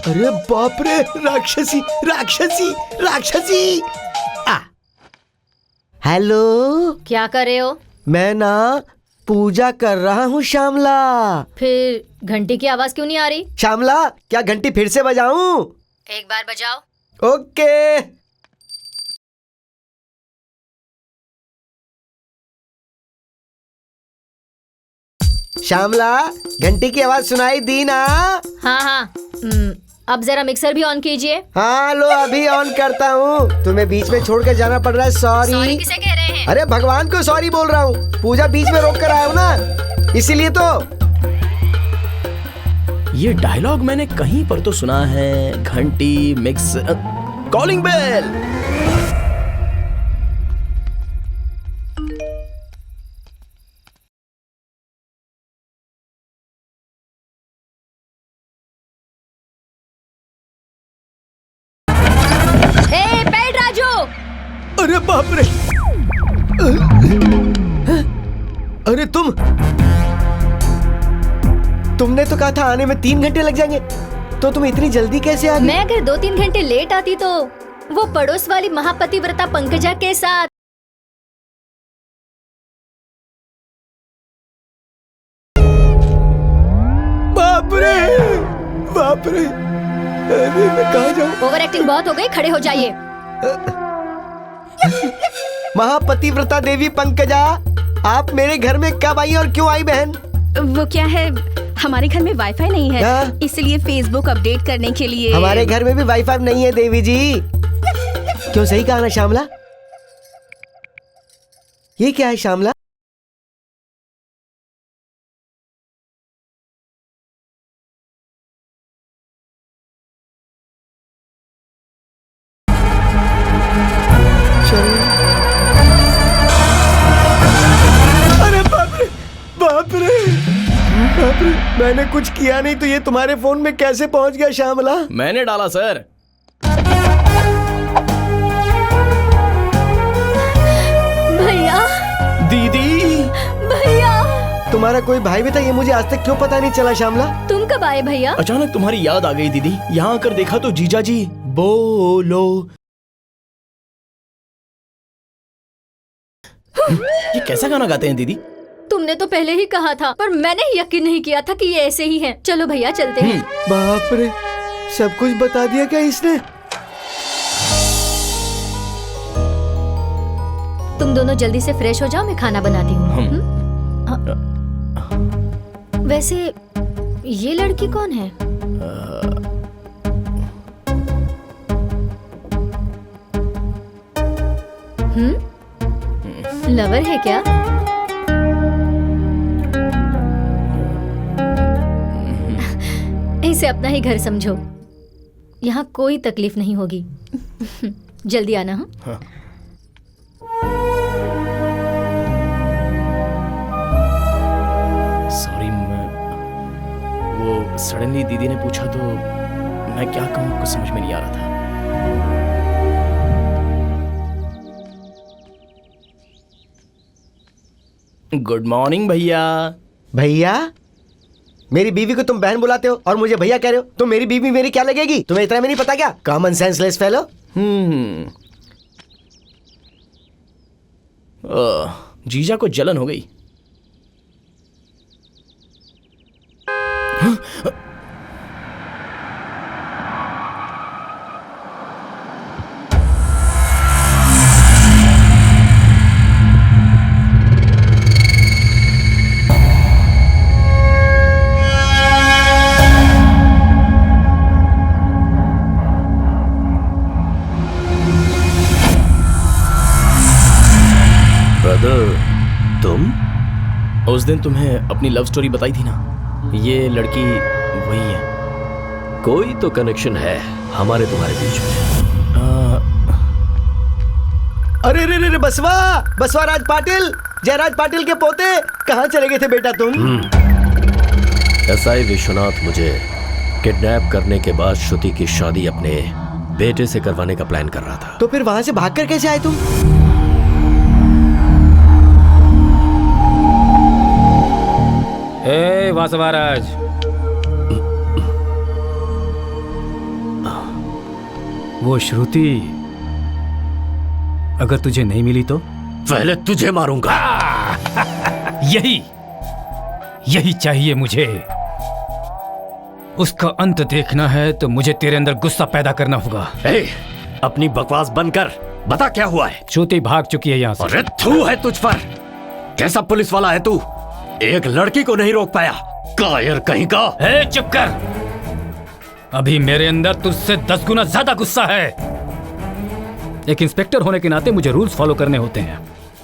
अरे बाप रे, राक्षसी राक्षसी राक्षसी। हेलो, क्या कर रहे हो? मैं ना पूजा कर रहा हूँ श्यामला। फिर घंटी की आवाज क्यों नहीं आ रही? श्यामला, क्या घंटी फिर से बजाऊं? एक बार बजाओ। ओके। श्यामला, घंटी की आवाज सुनाई दी ना? हाँ हाँ। अब जरा मिक्सर भी ऑन कीजिए। हाँ लो, अभी ऑन करता हूँ। तुम्हें बीच में छोड़ कर जाना पड़ रहा है। सॉरी। किसे कह रहे हैं? अरे भगवान को सॉरी बोल रहा हूँ। पूजा बीच में रोक कर आया हूँ ना, इसीलिए तो। ये डायलॉग मैंने कहीं पर तो सुना है। घंटी, मिक्स, कॉलिंग बेल। अरे बाप रे, अरे तुमने तो कहा था आने में 3 घंटे लग जाएंगे, तो तुम इतनी जल्दी कैसे आ गई? मैं अगर 2-3 घंटे लेट आती तो वो पड़ोस वाली महापतिव्रता पंकजा के साथ। बाप रे, बाप रे, अरे मैं कहाँ जाऊँ? ओवर एक्टिंग बहुत हो गई, खड़े हो जाइए। महापतिव्रता देवी पंकजा, आप मेरे घर में कब आई और क्यों आई बहन? वो क्या है, हमारे घर में वाईफाई नहीं है, इसलिए फेसबुक अपडेट करने के लिए। हमारे घर में भी वाईफाई नहीं है देवी जी। क्यों, सही कहा ना श्यामला? ये क्या है श्यामला? अरे बाप रे, बाप रे, बाप रे, मैंने कुछ किया नहीं तो ये तुम्हारे फोन में कैसे पहुंच गया श्यामला? मैंने डाला सर। भैया, दीदी, भैया, तुम्हारा कोई भाई भी था, ये मुझे आज तक क्यों पता नहीं चला श्यामला? तुम कब आए भैया? अचानक तुम्हारी याद आ गई दीदी। यहाँ आकर देखा तो जीजा जी बोलो। ये कैसा गाना गाते हैं दीदी? तुमने तो पहले ही कहा था, पर मैंने यकीन नहीं किया था कि ये ऐसे ही हैं। चलो भैया चलते हैं। बाप रे, सब कुछ बता दिया क्या इसने? तुम दोनों जल्दी से फ्रेश हो जाओ, मैं खाना बनाती हूँ। वैसे ये लड़की कौन है? लवर है क्या? इसे अपना ही घर समझो, यहाँ कोई तकलीफ नहीं होगी। जल्दी आना। हाँ, सॉरी, वो सडनली दीदी ने पूछा तो मैं क्या कहूँ कुछ समझ में नहीं आ रहा था। गुड मॉर्निंग भैया। भैया? मेरी बीवी को तुम बहन बुलाते हो और मुझे भैया कह रहे हो? तो मेरी बीवी मेरी क्या लगेगी? तुम्हें इतना भी नहीं पता क्या? Common senseless fellow. जीजा को जलन हो गई। तुम उस दिन तुम्हें अपनी लव स्टोरी बताई थी ना, ये लड़की वही है। कोई तो कनेक्शन है हमारे तुम्हारे बीच में। अरे रे रे, बसवा, बसवा राज पाटिल, जयराज पाटिल के पोते, कहाँ चले गए थे बेटा तुम? एसआई विश्वनाथ मुझे किडनैप करने के बाद श्रुति की शादी अपने बेटे से करवाने का प्लान कर रहा था। तो फिर वहां से भागकर कैसे आए तुम? ए वासवाराज, वो श्रुति अगर तुझे नहीं मिली तो? पहले तुझे मारूंगा। यही चाहिए मुझे। उसका अंत देखना है तो मुझे तेरे अंदर गुस्सा पैदा करना होगा। अपनी बकवास बंद कर, बता क्या हुआ है? श्रुति भाग चुकी है यहाँ से। अरे थू है तुझ पर, कैसा पुलिस वाला है तू? एक लड़की को नहीं रोक पाया, कायर कहीं का। चुप कर, अभी मेरे अंदर तुझसे 10 गुना ज्यादा गुस्सा है। एक इंस्पेक्टर होने के नाते मुझे रूल्स फॉलो करने होते हैं,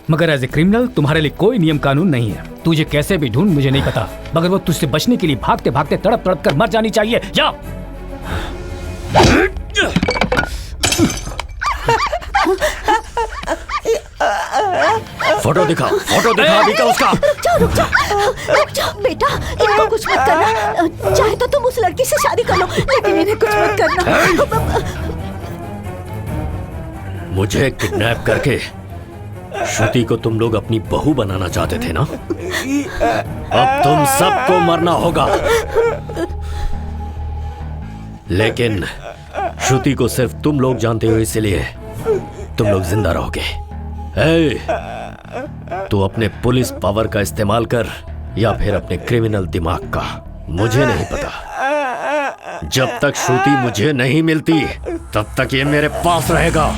मगर एज ए क्रिमिनल तुम्हारे लिए कोई नियम कानून नहीं है। तुझे कैसे भी ढूंढ मुझे नहीं पता, मगर वो तुझसे बचने के लिए भागते भागते तड़प तड़प कर मर जानी चाहिए। जा। फोटो दिखाओ, फोटो दिखा अभी का उसका। रुक जाओ बेटा, इनको कुछ मत करना। चाहे तो तुम उस लड़की से शादी कर लो, लेकिन इन्हें कुछ मत करना। मुझे किडनैप करके श्रुति को तुम लोग अपनी बहू बनाना चाहते थे ना? अब तुम सबको मरना होगा, लेकिन श्रुति को सिर्फ तुम लोग जानते हो, इसलिए तुम लोग जिंदा रहोगे। तू अपने पुलिस पावर का इस्तेमाल कर या फिर अपने क्रिमिनल दिमाग का, मुझे नहीं पता। जब तक श्रुति मुझे नहीं मिलती तब तक ये मेरे पास रहेगा।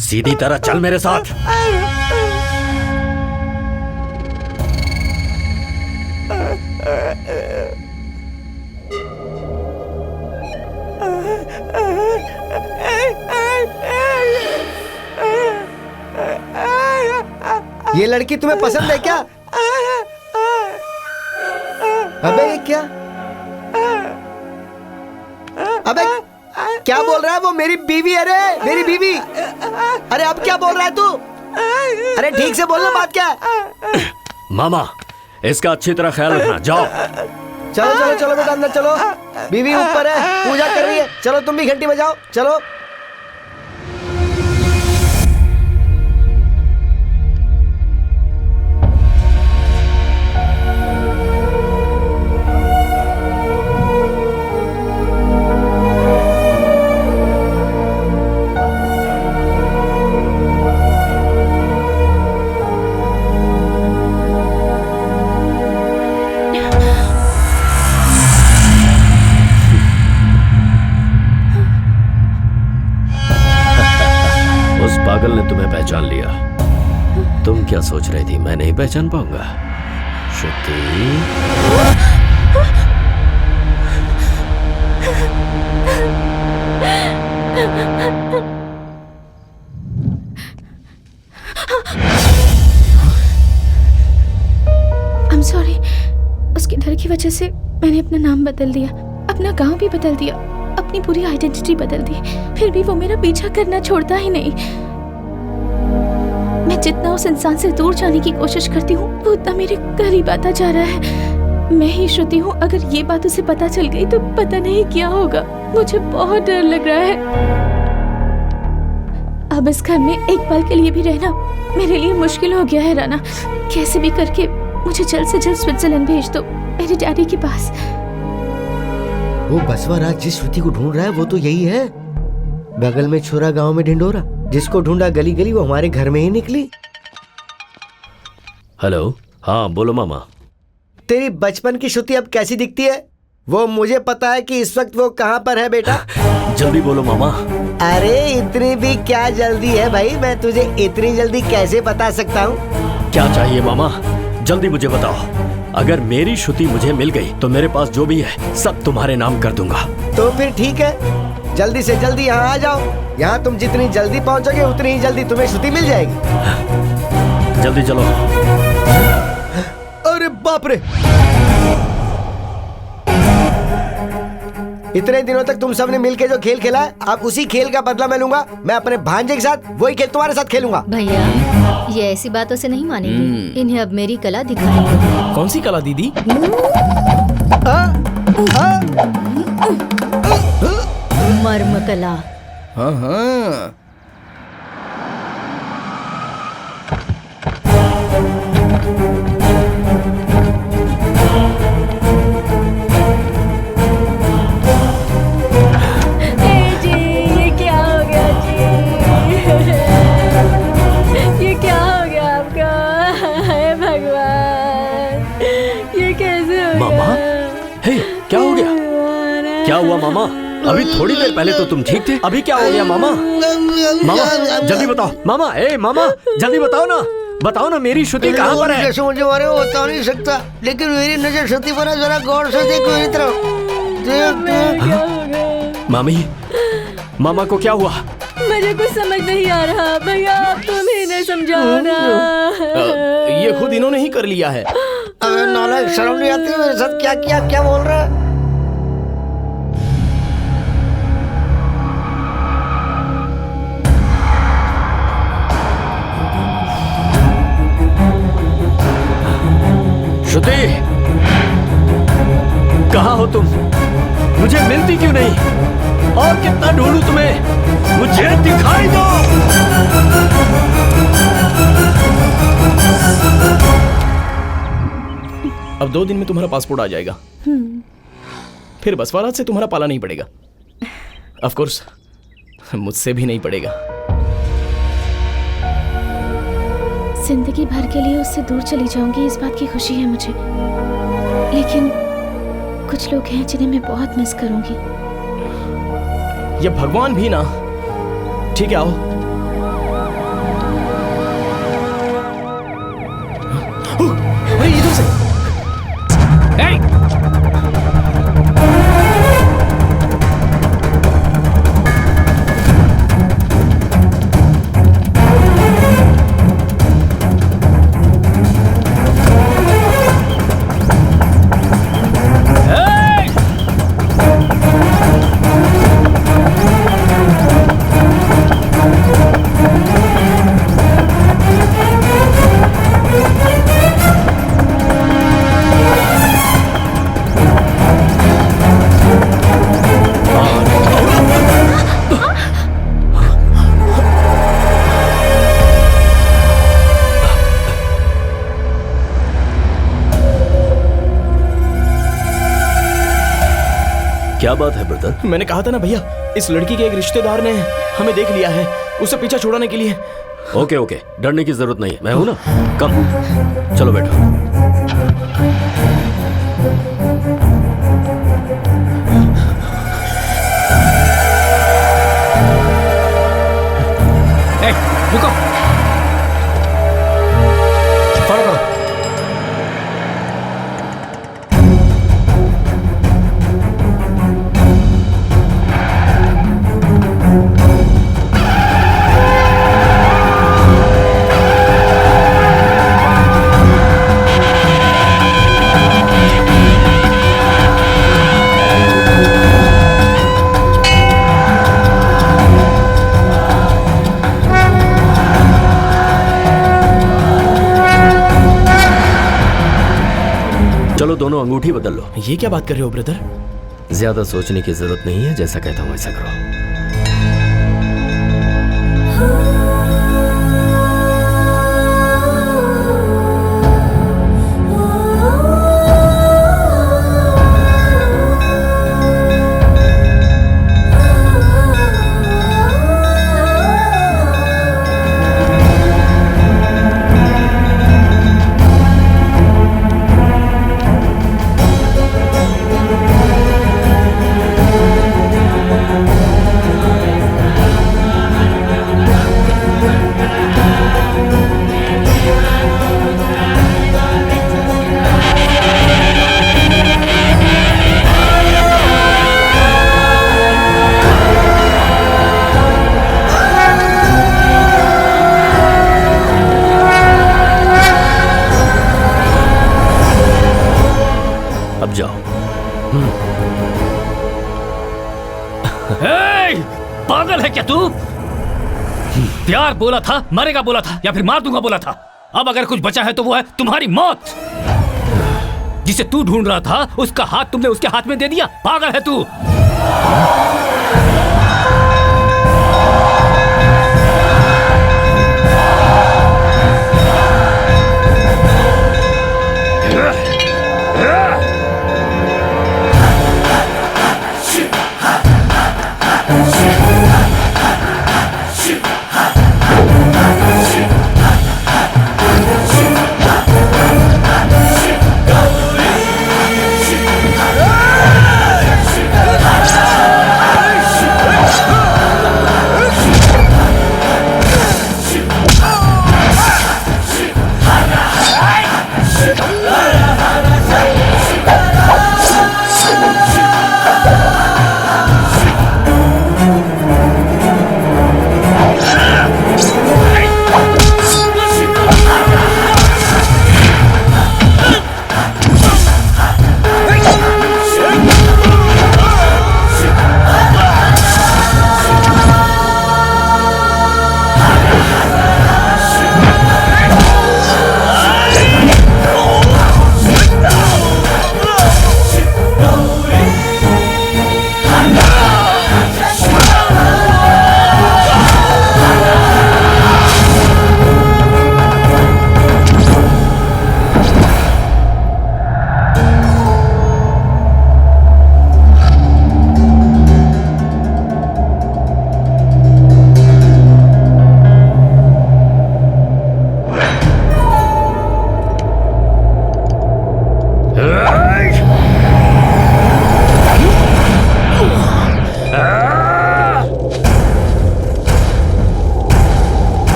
सीधी तरह चल मेरे साथ। ये लड़की तुम्हें पसंद है क्या? अबे ये क्या? अबे क्या बोल रहा है वो? मेरी बीवी है रे, मेरी बीवी। अरे अब क्या बोल रहा है तू? अरे ठीक से बोलना, बात क्या है? मामा, इसका अच्छी तरह ख्याल रखना। जाओ। चलो चलो चलो बेटा, अंदर चलो। बीवी ऊपर है, पूजा कर रही है। चलो तुम भी घंटी बजाओ, चलो। पागल ने तुम्हें पहचान लिया। तुम क्या सोच रही थी मैं नहीं पहचान पाऊंगा? श्रुति, I'm sorry। उसके डर की वजह से मैंने अपना नाम बदल दिया, अपना गांव भी बदल दिया, अपनी पूरी आइडेंटिटी बदल दी। फिर भी वो मेरा पीछा करना छोड़ता ही नहीं। मैं जितना उस इंसान से दूर जाने की कोशिश करती हूँ, वो उतना मेरे करीब आता जा रहा है। मैं ही श्रुति हूँ। अगर ये बात उसे पता चल गई तो पता नहीं क्या होगा। मुझे बहुत डर लग रहा है। अब इस घर में एक पल के लिए भी रहना मेरे लिए मुश्किल हो गया है। राना, कैसे भी करके मुझे जल्द से जल्द स्विट्जरलैंड भेज दो, मेरे डैडी के पास। वो बसवराज जिस श्रुति को ढूंढ रहा है वो तो यही है। बगल में छोरा, गांव में ढिंडोरा। जिसको ढूंढा गली गली, वो हमारे घर में ही निकली। हेलो। हाँ बोलो मामा। तेरी बचपन की श्रुति अब कैसी दिखती है वो मुझे पता है कि इस वक्त वो कहाँ पर है बेटा। जल्दी बोलो मामा। अरे इतनी भी क्या जल्दी है भाई, मैं तुझे इतनी जल्दी कैसे बता सकता हूँ? क्या चाहिए मामा, जल्दी मुझे बताओ। अगर मेरी श्रुति मुझे मिल गई तो मेरे पास जो भी है सब तुम्हारे नाम कर दूंगा। तो फिर ठीक है, जल्दी से जल्दी यहाँ आ जाओ। यहाँ तुम जितनी जल्दी पहुँचोगे उतनी ही जल्दी तुम्हें श्रुति मिल जाएगी। जल्दी चलो। अरे बाप रे, इतने दिनों तक तुम सबने मिलके जो खेल खेला है, अब उसी खेल का बदला मैं लूंगा। मैं अपने भांजे के साथ वही खेल तुम्हारे साथ खेलूंगा। भैया, ये ऐसी बातों से नहीं मानेंगे। इन्हें अब मेरी कला दिखाएंगे। कौन सी कला दीदी? मर्म कला। हाँ हाँ। क्या हुआ मामा? अभी थोड़ी देर पहले तो तुम ठीक थे, अभी क्या हो गया मामा? मामा जल्दी बताओ। मामा, ए मामा जल्दी बताओ ना, बताओ ना मेरी श्रुति कहाँ पर है? जैसे मुझे मारे वो बता नहीं सकता, लेकिन मेरी नजर श्रुति पर है। जरा गौर से देखो मेरी तरफ। मामी, मामा को क्या हुआ? मुझे कुछ समझ नहीं आ रहा। भैया आप तुम ही इन्हें समझाओ ना। ये खुद इन्होंने ही कर लिया है। अबे नालायक, शर्म नहीं आती मेरे साथ क्या किया? क्या बोल रहा है? श्रुति, कहाँ हो तुम? मुझे मिलती क्यों नहीं? और कितना ढूंढूं तुम्हें? मुझे दिखाई दो। अब 2 दिन में तुम्हारा पासपोर्ट आ जाएगा। फिर बसवाराज से तुम्हारा पाला नहीं पड़ेगा। ऑफ कोर्स मुझसे भी नहीं पड़ेगा। जिंदगी भर के लिए उससे दूर चली जाऊंगी, इस बात की खुशी है मुझे। लेकिन कुछ लोग हैं जिन्हें मैं बहुत मिस करूंगी। ये भगवान भी ना। ठीक है, आओ। अरे इधर से। क्या बात है ब्रदर? मैंने कहा था ना भैया, इस लड़की के एक रिश्तेदार ने हमें देख लिया है, उसे पीछा छुड़ाने के लिए। ओके ओके, डरने की जरूरत नहीं है, मैं हूं ना। कम, चलो बैठो। रुको, फॉलो करो। चलो दोनों अंगूठी बदल लो। ये क्या बात कर रहे हो ब्रदर? ज्यादा सोचने की जरूरत नहीं है, जैसा कहता हूं वैसा करो। अब जाओ। पागल है क्या तू? प्यार बोला था, मरेगा बोला था, या फिर मार दूंगा बोला था। अब अगर कुछ बचा है तो वो है तुम्हारी मौत। जिसे तू ढूंढ रहा था उसका हाथ तुमने उसके हाथ में दे दिया। पागल है तू।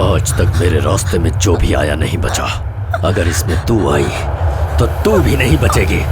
आज तक मेरे रास्ते में जो भी आया नहीं बचा। अगर इसमें तू आई तो तू भी नहीं बचेगी।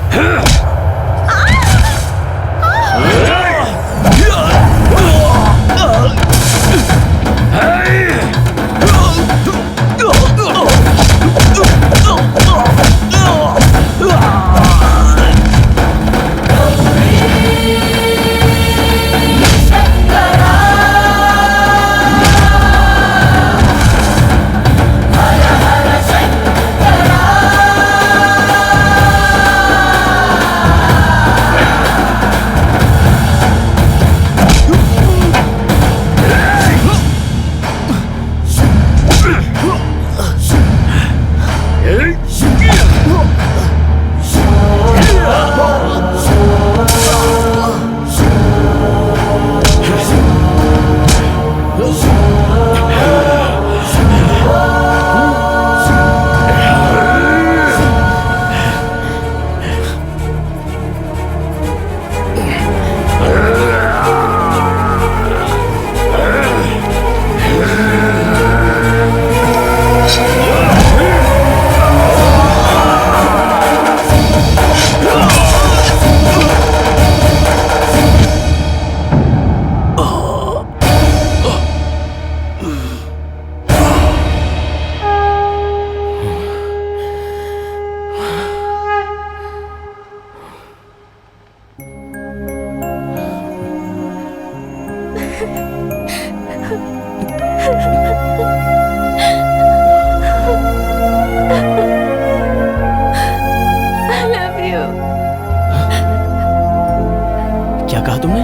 क्या कहा तुमने?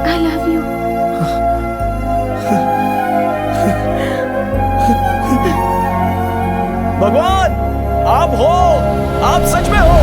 I love you. भगवान, आप हो, आप सच में हो।